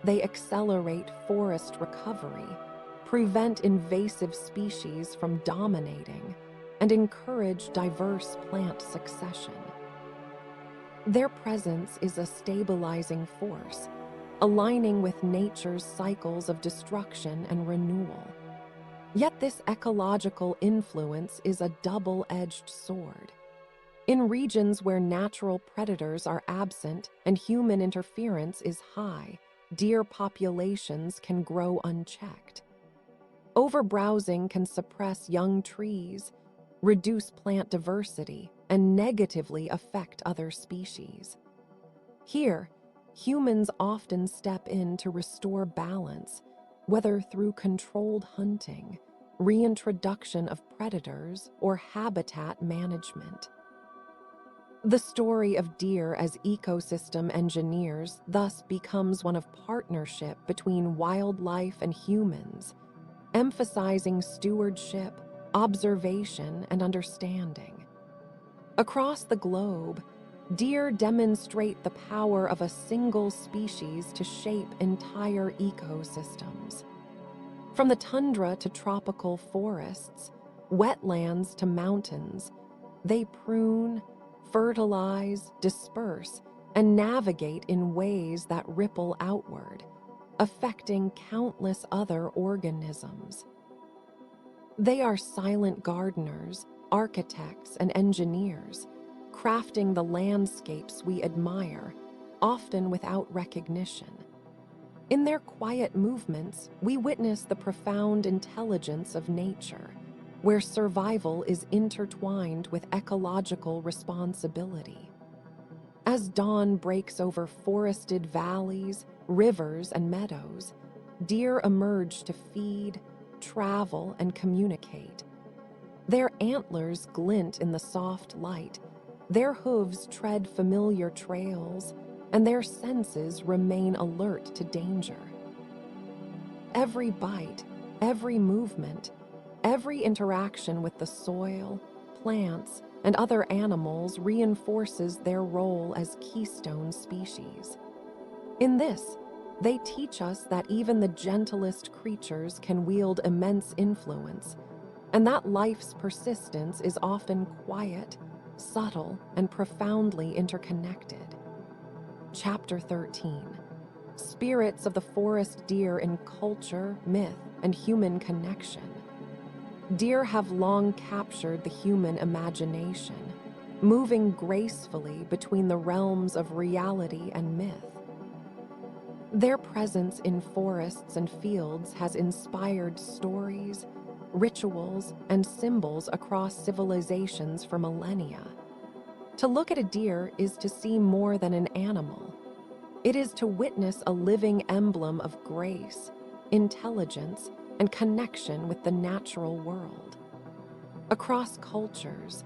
S1: they accelerate forest recovery, prevent invasive species from dominating, and encourage diverse plant succession. Their presence is a stabilizing force, aligning with nature's cycles of destruction and renewal. Yet this ecological influence is a double-edged sword. In regions where natural predators are absent and human interference is high, deer populations can grow unchecked. Overbrowsing can suppress young trees, reduce plant diversity, and negatively affect other species. Here, humans often step in to restore balance, whether through controlled hunting, reintroduction of predators, or habitat management. The story of deer as ecosystem engineers thus becomes one of partnership between wildlife and humans, emphasizing stewardship, observation, and understanding. Across the globe, deer demonstrate the power of a single species to shape entire ecosystems. From the tundra to tropical forests, wetlands to mountains, they prune, fertilize, disperse, and navigate in ways that ripple outward, affecting countless other organisms. They are silent gardeners, architects, and engineers, crafting the landscapes we admire, often without recognition. In their quiet movements, we witness the profound intelligence of nature, where survival is intertwined with ecological responsibility. As dawn breaks over forested valleys, rivers, and meadows, deer emerge to feed, travel, and communicate. Their antlers glint in the soft light, their hooves tread familiar trails, and their senses remain alert to danger. Every bite, every movement, every interaction with the soil, plants, and other animals reinforces their role as keystone species. In this, they teach us that even the gentlest creatures can wield immense influence, and that life's persistence is often quiet, subtle, and profoundly interconnected. Chapter 13: Spirits of the Forest Deer in Culture, Myth, and Human Connection. Deer have long captured the human imagination, moving gracefully between the realms of reality and myth. Their presence in forests and fields has inspired stories, rituals, and symbols across civilizations for millennia. To look at a deer is to see more than an animal. It is to witness a living emblem of grace, intelligence, and connection with the natural world. Across cultures,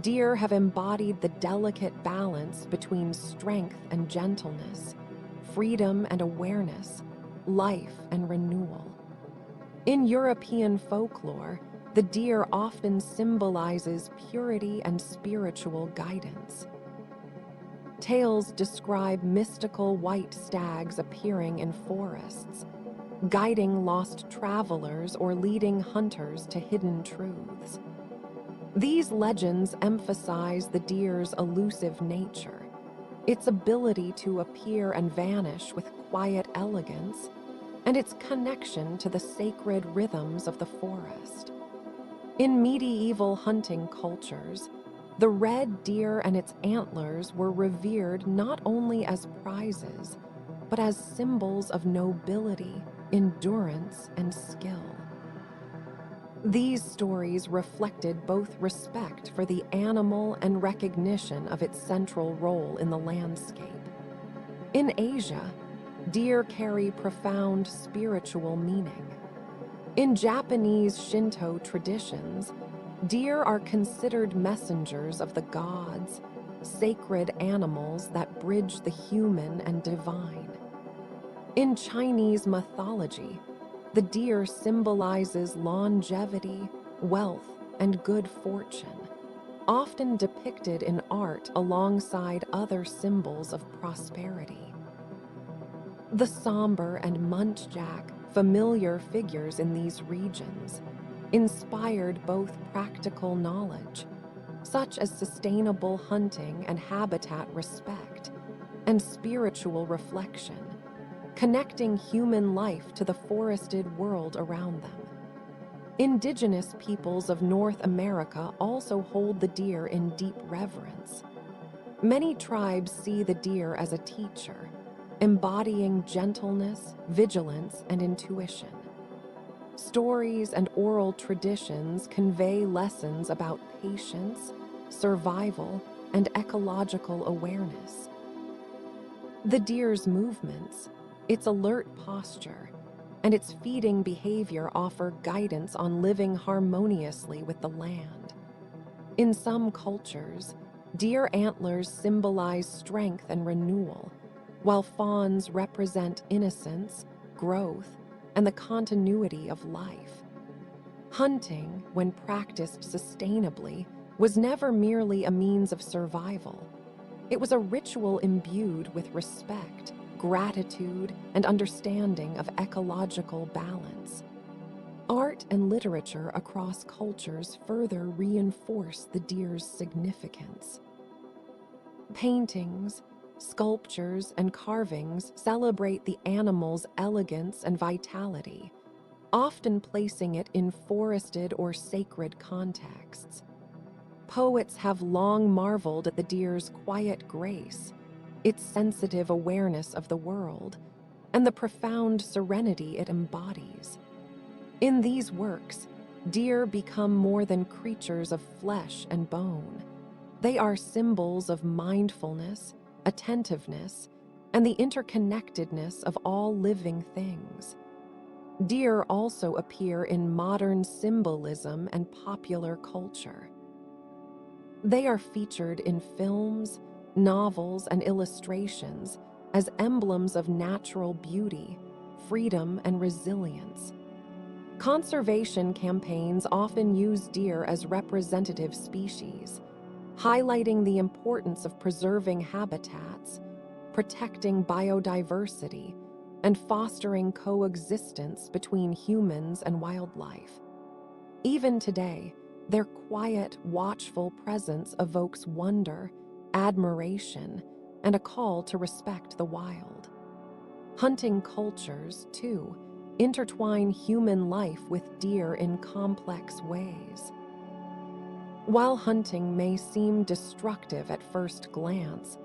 S1: deer have embodied the delicate balance between strength and gentleness, freedom and awareness, life and renewal. In European folklore, the deer often symbolizes purity and spiritual guidance. Tales describe mystical white stags appearing in forests, guiding lost travelers or leading hunters to hidden truths. These legends emphasize the deer's elusive nature, its ability to appear and vanish with quiet elegance, and its connection to the sacred rhythms of the forest. In medieval hunting cultures, the red deer and its antlers were revered not only as prizes, but as symbols of nobility, endurance, and skill. These stories reflected both respect for the animal and recognition of its central role in the landscape. In Asia, deer carry profound spiritual meaning. In Japanese Shinto traditions, deer are considered messengers of the gods, sacred animals that bridge the human and divine. In Chinese mythology, the deer symbolizes longevity, wealth, and good fortune, often depicted in art alongside other symbols of prosperity. The somber and muntjac, familiar figures in these regions, inspired both practical knowledge, such as sustainable hunting and habitat respect, and spiritual reflection, connecting human life to the forested world around them. Indigenous peoples of North America also hold the deer in deep reverence. Many tribes see the deer as a teacher, embodying gentleness, vigilance, and intuition. Stories and oral traditions convey lessons about patience, survival, and ecological awareness. The deer's movements, its alert posture, and its feeding behavior offer guidance on living harmoniously with the land. In some cultures, deer antlers symbolize strength and renewal, while fawns represent innocence, growth, and the continuity of life. Hunting, when practiced sustainably, was never merely a means of survival. It was a ritual imbued with respect, gratitude, and understanding of ecological balance. Art and literature across cultures further reinforce the deer's significance. Paintings, sculptures, and carvings celebrate the animal's elegance and vitality, often placing it in forested or sacred contexts. Poets have long marveled at the deer's quiet grace, its sensitive awareness of the world, and the profound serenity it embodies. In these works, deer become more than creatures of flesh and bone. They are symbols of mindfulness, attentiveness, and the interconnectedness of all living things. Deer also appear in modern symbolism and popular culture. They are featured in films, novels, and illustrations as emblems of natural beauty, freedom, and resilience. Conservation campaigns often use deer as representative species, highlighting the importance of preserving habitats, protecting biodiversity, and fostering coexistence between humans and wildlife. Even today, their quiet, watchful presence evokes wonder, admiration, and a call to respect the wild. Hunting cultures, too, intertwine human life with deer in complex ways. While hunting may seem destructive at first glance,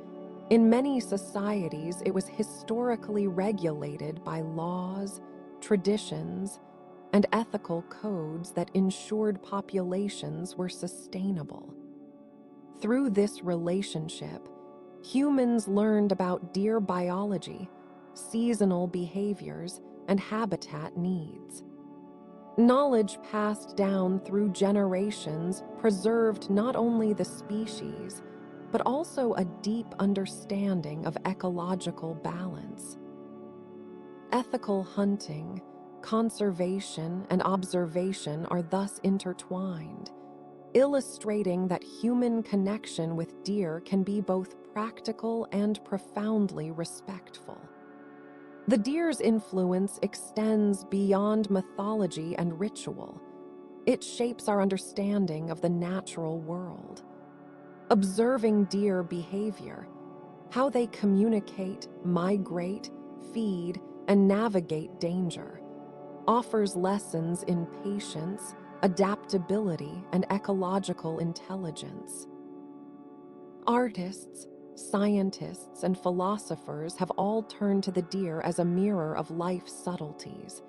S1: in many societies it was historically regulated by laws, traditions, and ethical codes that ensured populations were sustainable. Through this relationship, humans learned about deer biology, seasonal behaviors, and habitat needs. Knowledge passed down through generations preserved not only the species, but also a deep understanding of ecological balance. Ethical hunting, conservation, and observation are thus intertwined, illustrating that human connection with deer can be both practical and profoundly respectful. The deer's influence extends beyond mythology and ritual. It shapes our understanding of the natural world. Observing deer behavior, how they communicate, migrate, feed, and navigate danger, offers lessons in patience, adaptability, and ecological intelligence. Artists, scientists, and philosophers have all turned to the deer as a mirror of life's subtleties,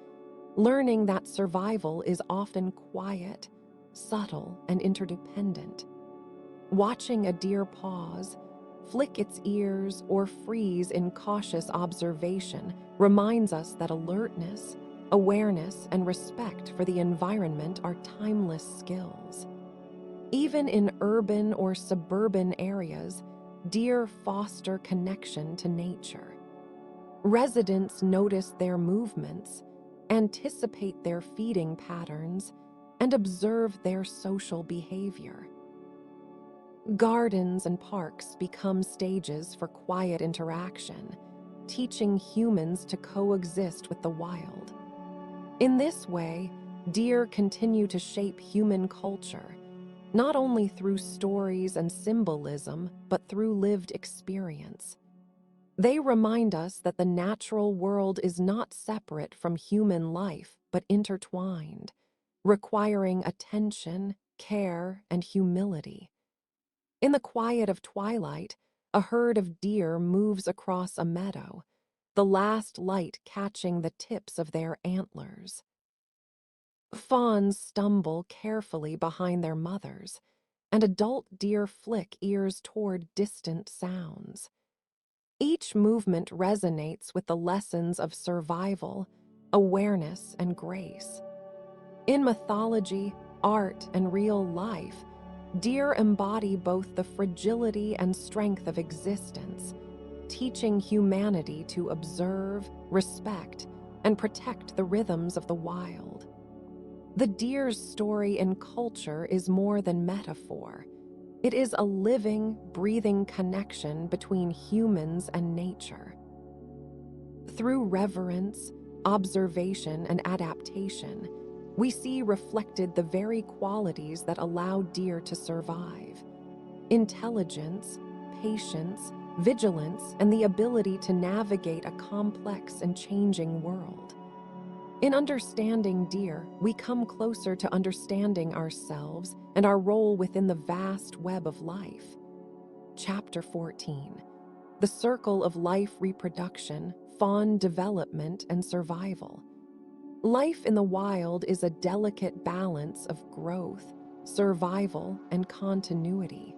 S1: learning that survival is often quiet, subtle, and interdependent. Watching a deer pause, flick its ears, or freeze in cautious observation reminds us that alertness, awareness, and respect for the environment are timeless skills. Even in urban or suburban areas, deer foster connection to nature. Residents notice their movements, anticipate their feeding patterns, and observe their social behavior. Gardens and parks become stages for quiet interaction, teaching humans to coexist with the wild. In this way, deer continue to shape human culture, not only through stories and symbolism, but through lived experience. They remind us that the natural world is not separate from human life, but intertwined, requiring attention, care, and humility. In the quiet of twilight, a herd of deer moves across a meadow, the last light catching the tips of their antlers. Fawns stumble carefully behind their mothers, and adult deer flick ears toward distant sounds. Each movement resonates with the lessons of survival, awareness, and grace. In mythology, art, and real life, deer embody both the fragility and strength of existence, teaching humanity to observe, respect, and protect the rhythms of the wild. The deer's story in culture is more than metaphor. It is a living, breathing connection between humans and nature. Through reverence, observation, and adaptation, we see reflected the very qualities that allow deer to survive: intelligence, patience, vigilance, and the ability to navigate a complex and changing world. In understanding deer, we come closer to understanding ourselves and our role within the vast web of life. Chapter 14: The Circle of Life Reproduction, Fawn Development, and Survival. Life in the wild is a delicate balance of growth, survival, and continuity.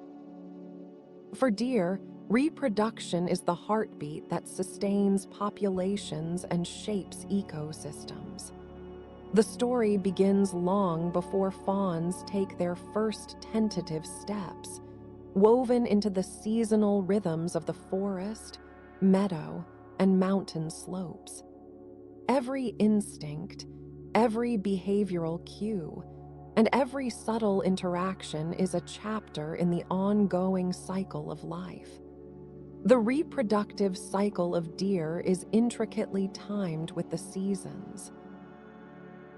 S1: For deer, reproduction is the heartbeat that sustains populations and shapes ecosystems. The story begins long before fawns take their first tentative steps, woven into the seasonal rhythms of the forest, meadow, and mountain slopes. Every instinct, every behavioral cue, and every subtle interaction is a chapter in the ongoing cycle of life. The reproductive cycle of deer is intricately timed with the seasons.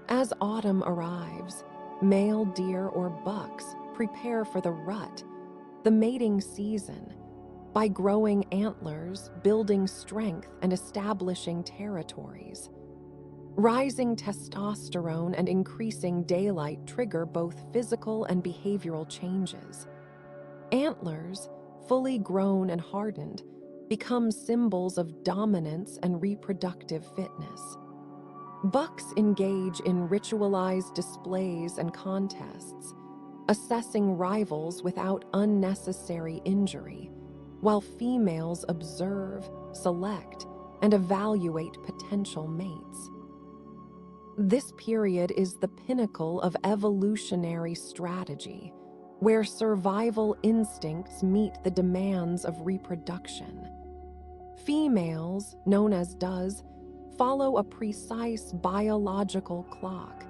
S1: As autumn arrives, male deer or bucks prepare for the rut, the mating season, by growing antlers, building strength, and establishing territories. Rising testosterone and increasing daylight trigger both physical and behavioral changes. Antlers, fully grown and hardened, become symbols of dominance and reproductive fitness. Bucks engage in ritualized displays and contests, assessing rivals without unnecessary injury, while females observe, select, and evaluate potential mates. This period is the pinnacle of evolutionary strategy, where survival instincts meet the demands of reproduction. Females, known as does, follow a precise biological clock.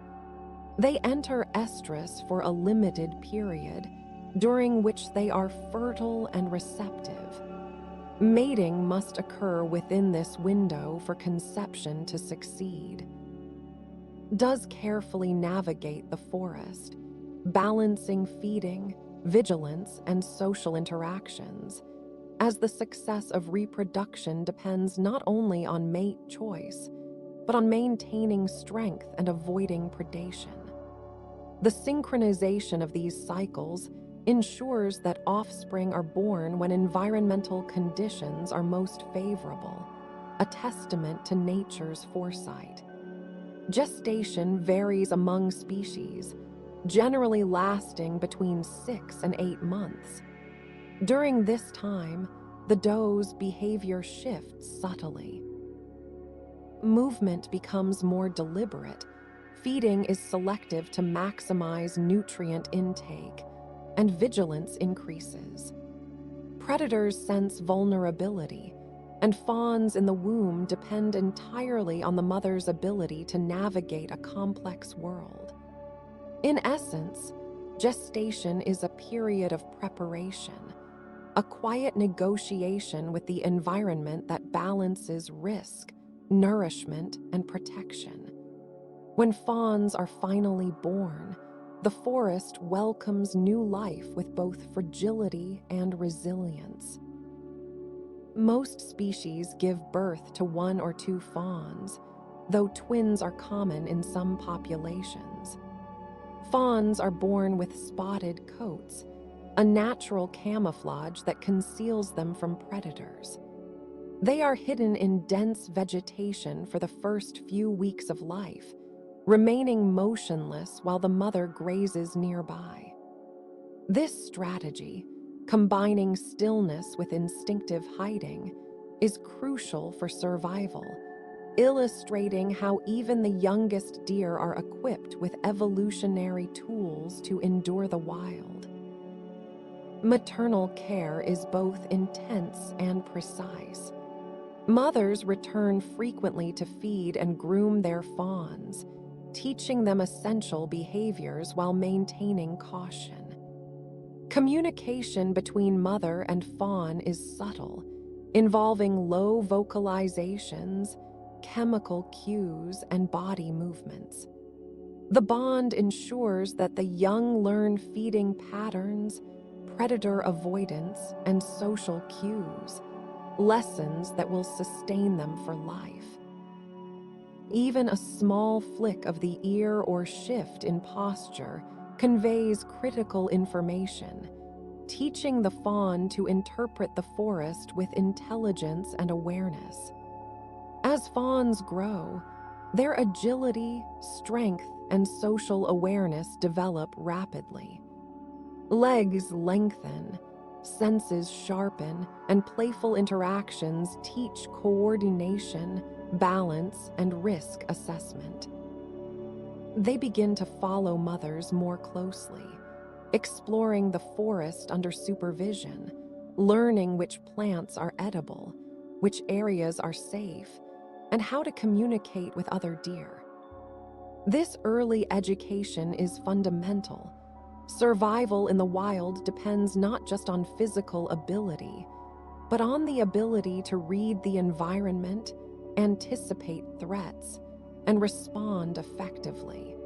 S1: They enter estrus for a limited period, during which they are fertile and receptive. Mating must occur within this window for conception to succeed. Does carefully navigate the forest, balancing feeding, vigilance, and social interactions, as the success of reproduction depends not only on mate choice, but on maintaining strength and avoiding predation. The synchronization of these cycles ensures that offspring are born when environmental conditions are most favorable, a testament to nature's foresight. Gestation varies among species, generally lasting between 6 and 8 months. During this time, the doe's behavior shifts subtly. Movement becomes more deliberate, feeding is selective to maximize nutrient intake, and vigilance increases. Predators sense vulnerability, and fawns in the womb depend entirely on the mother's ability to navigate a complex world. In essence, gestation is a period of preparation, a quiet negotiation with the environment that balances risk, nourishment, and protection. When fawns are finally born, the forest welcomes new life with both fragility and resilience. Most species give birth to one or two fawns, though twins are common in some populations. Fawns are born with spotted coats, a natural camouflage that conceals them from predators. They are hidden in dense vegetation for the first few weeks of life, remaining motionless while the mother grazes nearby. This strategy, combining stillness with instinctive hiding, is crucial for survival, illustrating how even the youngest deer are equipped with evolutionary tools to endure the wild. Maternal care is both intense and precise. Mothers return frequently to feed and groom their fawns, teaching them essential behaviors while maintaining caution. Communication between mother and fawn is subtle, involving low vocalizations, chemical cues, and body movements. The bond ensures that the young learn feeding patterns, predator avoidance, and social cues, lessons that will sustain them for life. Even a small flick of the ear or shift in posture conveys critical information, teaching the fawn to interpret the forest with intelligence and awareness. As fawns grow, their agility, strength, and social awareness develop rapidly. Legs lengthen, senses sharpen, and playful interactions teach coordination, balance, and risk assessment. They begin to follow mothers more closely, exploring the forest under supervision, learning which plants are edible, which areas are safe, and how to communicate with other deer. This early education is fundamental. Survival in the wild depends not just on physical ability, but on the ability to read the environment, anticipate threats, and respond effectively.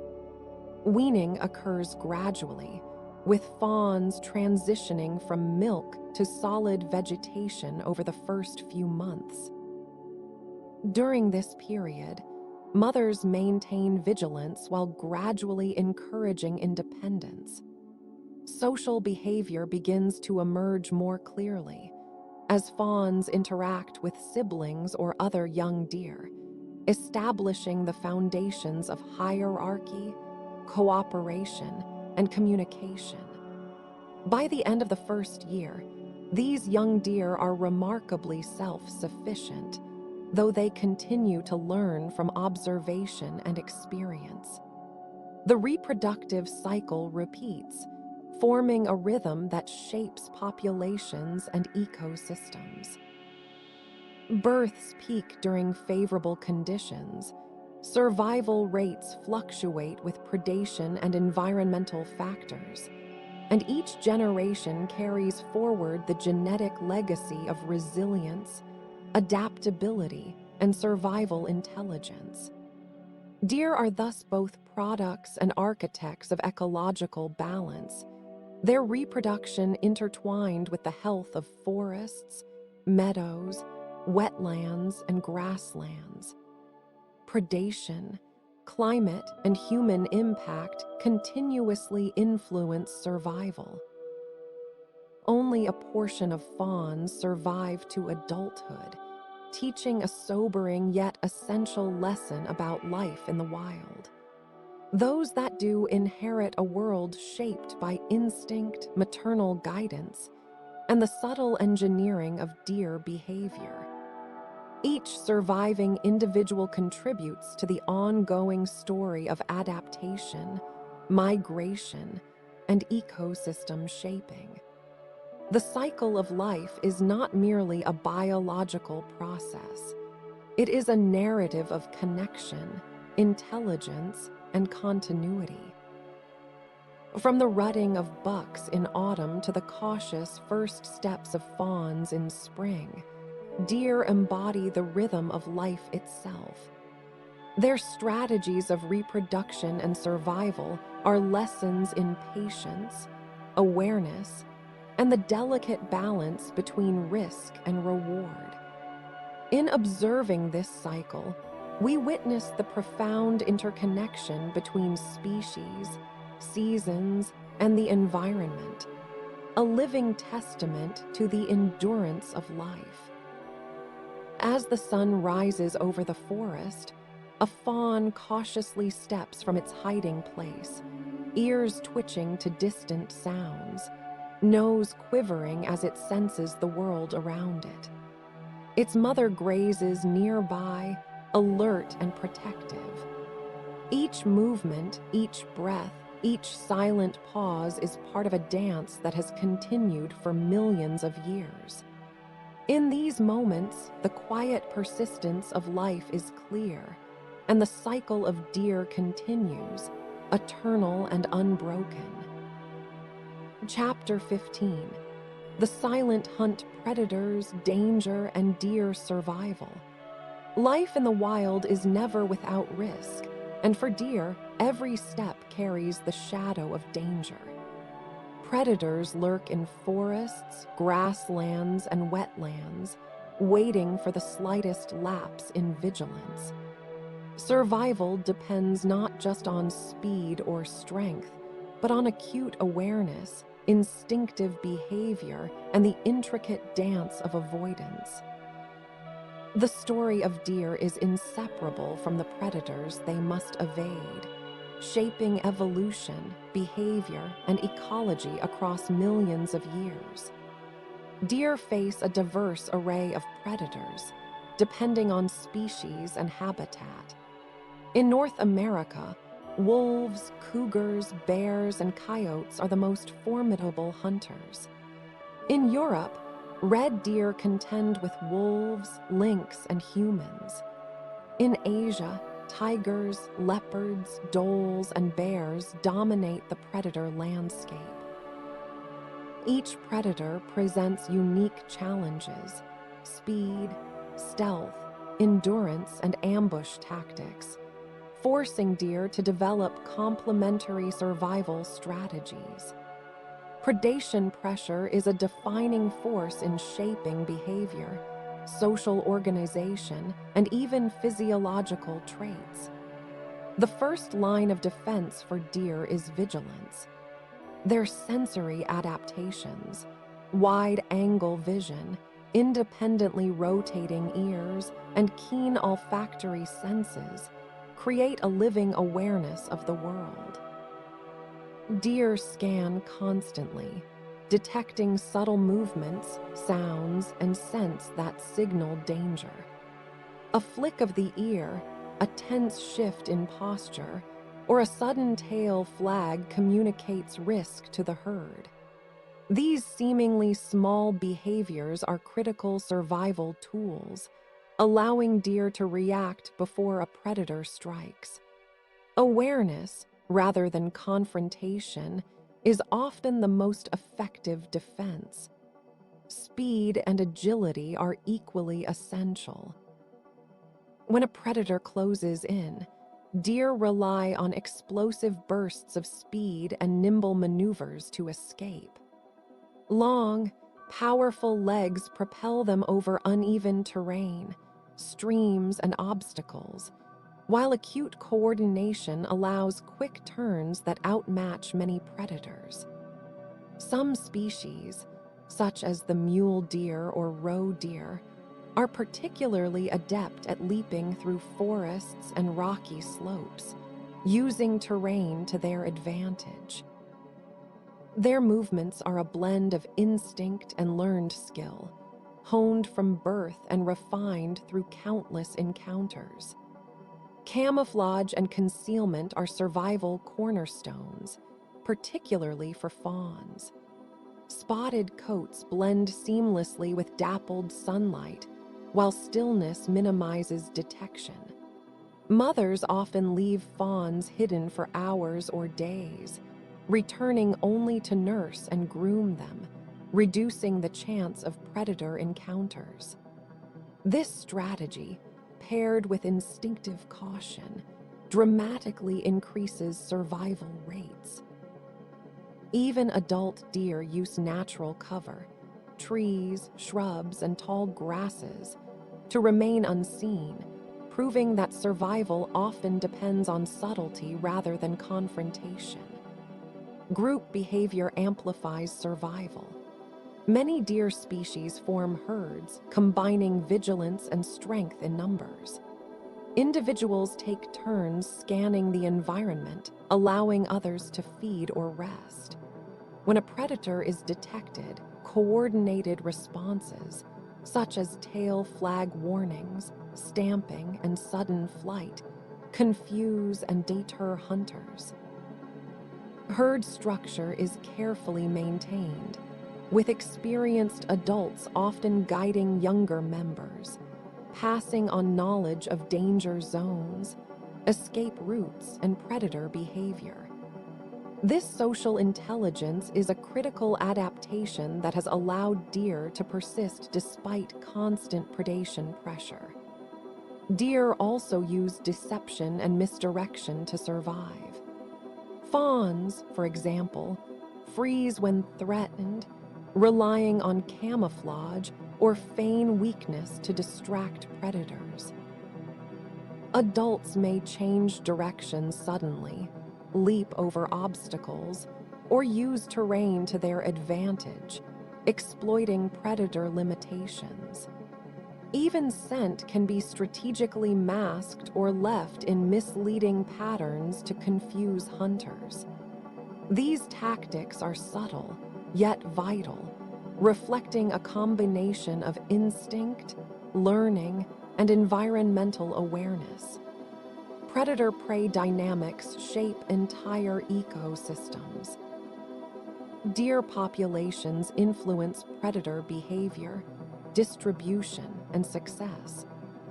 S1: Weaning occurs gradually, with fawns transitioning from milk to solid vegetation over the first few months. During this period, mothers maintain vigilance while gradually encouraging independence. Social behavior begins to emerge more clearly as fawns interact with siblings or other young deer, establishing the foundations of hierarchy, cooperation, and communication. By the end of the first year, these young deer are remarkably self-sufficient, though they continue to learn from observation and experience. The reproductive cycle repeats, forming a rhythm that shapes populations and ecosystems. Births peak during favorable conditions. Survival rates fluctuate with predation and environmental factors, and each generation carries forward the genetic legacy of resilience, adaptability, and survival intelligence. Deer are thus both products and architects of ecological balance, their reproduction intertwined with the health of forests, meadows, wetlands, and grasslands. Predation, climate, and human impact continuously influence survival. Only a portion of fawns survive to adulthood, teaching a sobering yet essential lesson about life in the wild. Those that do inherit a world shaped by instinct, maternal guidance, and the subtle engineering of deer behavior. Each surviving individual contributes to the ongoing story of adaptation, migration, and ecosystem shaping. The cycle of life is not merely a biological process. It is a narrative of connection, intelligence, and continuity. From the rutting of bucks in autumn to the cautious first steps of fawns in spring, deer embody the rhythm of life itself. Their strategies of reproduction and survival are lessons in patience, awareness, and the delicate balance between risk and reward. In observing this cycle, we witness the profound interconnection between species, seasons, and the environment, a living testament to the endurance of life. As the sun rises over the forest, a fawn cautiously steps from its hiding place, ears twitching to distant sounds, nose quivering as it senses the world around it. Its mother grazes nearby, alert and protective. Each movement, each breath, each silent pause is part of a dance that has continued for millions of years. In these moments, the quiet persistence of life is clear, and the cycle of deer continues, eternal and unbroken. Chapter 15. The silent hunt: predators, danger, and deer survival. Life in the wild is never without risk, and for deer, every step carries the shadow of danger. Predators lurk in forests, grasslands, and wetlands, waiting for the slightest lapse in vigilance. Survival depends not just on speed or strength, but on acute awareness, instinctive behavior, and the intricate dance of avoidance. The story of deer is inseparable from the predators they must evade, shaping evolution, behavior, and ecology across millions of years. Deer face a diverse array of predators, depending on species and habitat. In North America, wolves, cougars, bears, and coyotes are the most formidable hunters. In Europe, red deer contend with wolves, lynx, and humans. In Asia, tigers, leopards, dholes, and bears dominate the predator landscape. Each predator presents unique challenges: speed, stealth, endurance, and ambush tactics, forcing deer to develop complementary survival strategies. Predation pressure is a defining force in shaping behavior, social organization, and even physiological traits. The first line of defense for deer is vigilance. Their sensory adaptations, wide-angle vision, independently rotating ears, and keen olfactory senses create a living awareness of the world. Deer scan constantly, detecting subtle movements, sounds, and scents that signal danger. A flick of the ear, a tense shift in posture, or a sudden tail flag communicates risk to the herd. These seemingly small behaviors are critical survival tools, allowing deer to react before a predator strikes. Awareness, rather than confrontation, is often the most effective defense. Speed and agility are equally essential. When a predator closes in, deer rely on explosive bursts of speed and nimble maneuvers to escape. Long, powerful legs propel them over uneven terrain, streams, and obstacles, while acute coordination allows quick turns that outmatch many predators. Some species, such as the mule deer or roe deer, are particularly adept at leaping through forests and rocky slopes, using terrain to their advantage. Their movements are a blend of instinct and learned skill, honed from birth and refined through countless encounters. Camouflage and concealment are survival cornerstones, particularly for fawns. Spotted coats blend seamlessly with dappled sunlight, while stillness minimizes detection. Mothers often leave fawns hidden for hours or days, returning only to nurse and groom them, reducing the chance of predator encounters. This strategy, paired with instinctive caution, dramatically increases survival rates. Even adult deer use natural cover, trees, shrubs, and tall grasses, to remain unseen, proving that survival often depends on subtlety rather than confrontation. Group behavior amplifies survival. Many deer species form herds, combining vigilance and strength in numbers. Individuals take turns scanning the environment, allowing others to feed or rest. When a predator is detected, coordinated responses, such as tail flag warnings, stamping, and sudden flight, confuse and deter hunters. Herd structure is carefully maintained, with experienced adults often guiding younger members, passing on knowledge of danger zones, escape routes, and predator behavior. This social intelligence is a critical adaptation that has allowed deer to persist despite constant predation pressure. Deer also use deception and misdirection to survive. Fawns, for example, freeze when threatened, relying on camouflage or feign weakness to distract predators. Adults may change direction suddenly, leap over obstacles, or use terrain to their advantage, exploiting predator limitations. Even scent can be strategically masked or left in misleading patterns to confuse hunters. These tactics are subtle, yet vital, reflecting a combination of instinct, learning, and environmental awareness. Predator-prey dynamics shape entire ecosystems. Deer populations influence predator behavior, distribution, and success,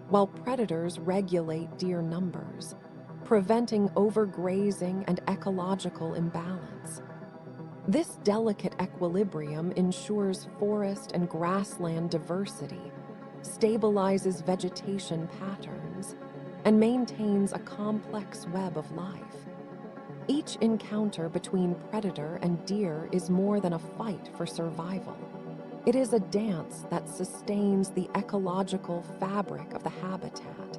S1: while predators regulate deer numbers, preventing overgrazing and ecological imbalance. This delicate equilibrium ensures forest and grassland diversity, stabilizes vegetation patterns, and maintains a complex web of life. Each encounter between predator and deer is more than a fight for survival. It is a dance that sustains the ecological fabric of the habitat.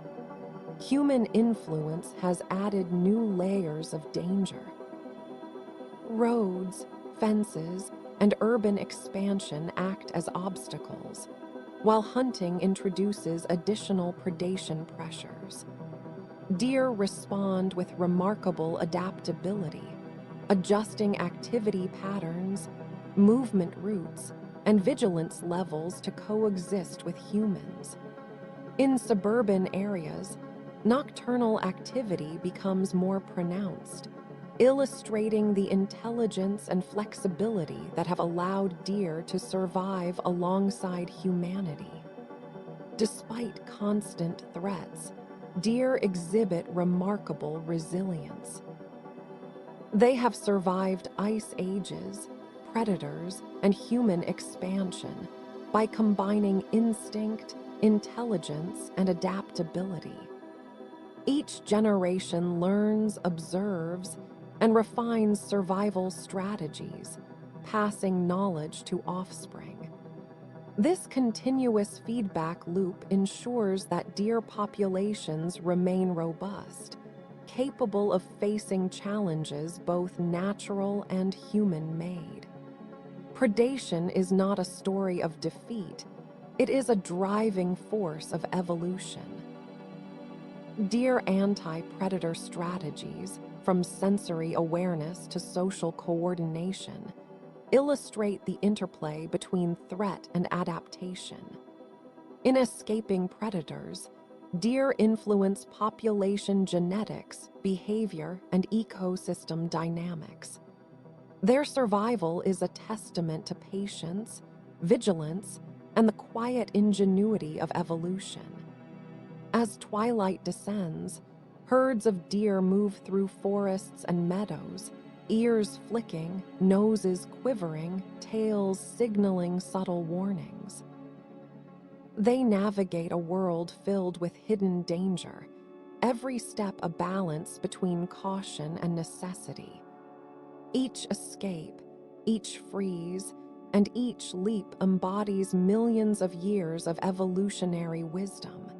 S1: Human influence has added new layers of danger. Roads, fences, and urban expansion act as obstacles, while hunting introduces additional predation pressures. Deer respond with remarkable adaptability, adjusting activity patterns, movement routes, and vigilance levels to coexist with humans. In suburban areas, nocturnal activity becomes more pronounced, illustrating the intelligence and flexibility that have allowed deer to survive alongside humanity. Despite constant threats, deer exhibit remarkable resilience. They have survived ice ages, predators, and human expansion by combining instinct, intelligence, and adaptability. Each generation learns, observes, and refines survival strategies, passing knowledge to offspring. This continuous feedback loop ensures that deer populations remain robust, capable of facing challenges both natural and human-made. Predation is not a story of defeat, it is a driving force of evolution. Deer anti-predator strategies, from sensory awareness to social coordination, illustrate the interplay between threat and adaptation. In escaping predators, deer influence population genetics, behavior, and ecosystem dynamics. Their survival is a testament to patience, vigilance, and the quiet ingenuity of evolution. As twilight descends, herds of deer move through forests and meadows, ears flicking, noses quivering, tails signaling subtle warnings. They navigate a world filled with hidden danger, every step a balance between caution and necessity. Each escape, Each freeze and each leap embodies millions of years of evolutionary wisdom.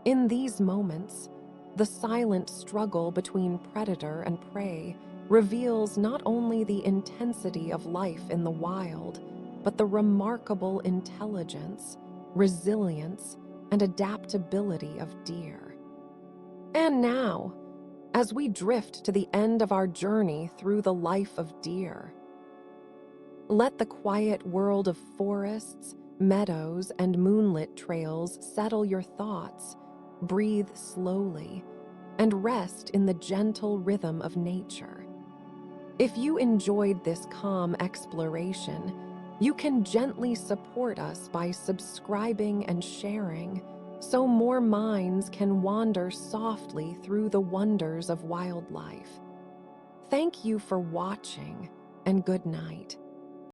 S1: In these moments, the silent struggle between predator and prey reveals not only the intensity of life in the wild, but the remarkable intelligence, resilience, and adaptability of deer. And now, as we drift to the end of our journey through the life of deer, let the quiet world of forests, meadows, and moonlit trails settle your thoughts. Breathe slowly and rest in the gentle rhythm of nature. If you enjoyed this calm exploration, you can gently support us by subscribing and sharing so more minds can wander softly through the wonders of wildlife. Thank you for watching, and good night.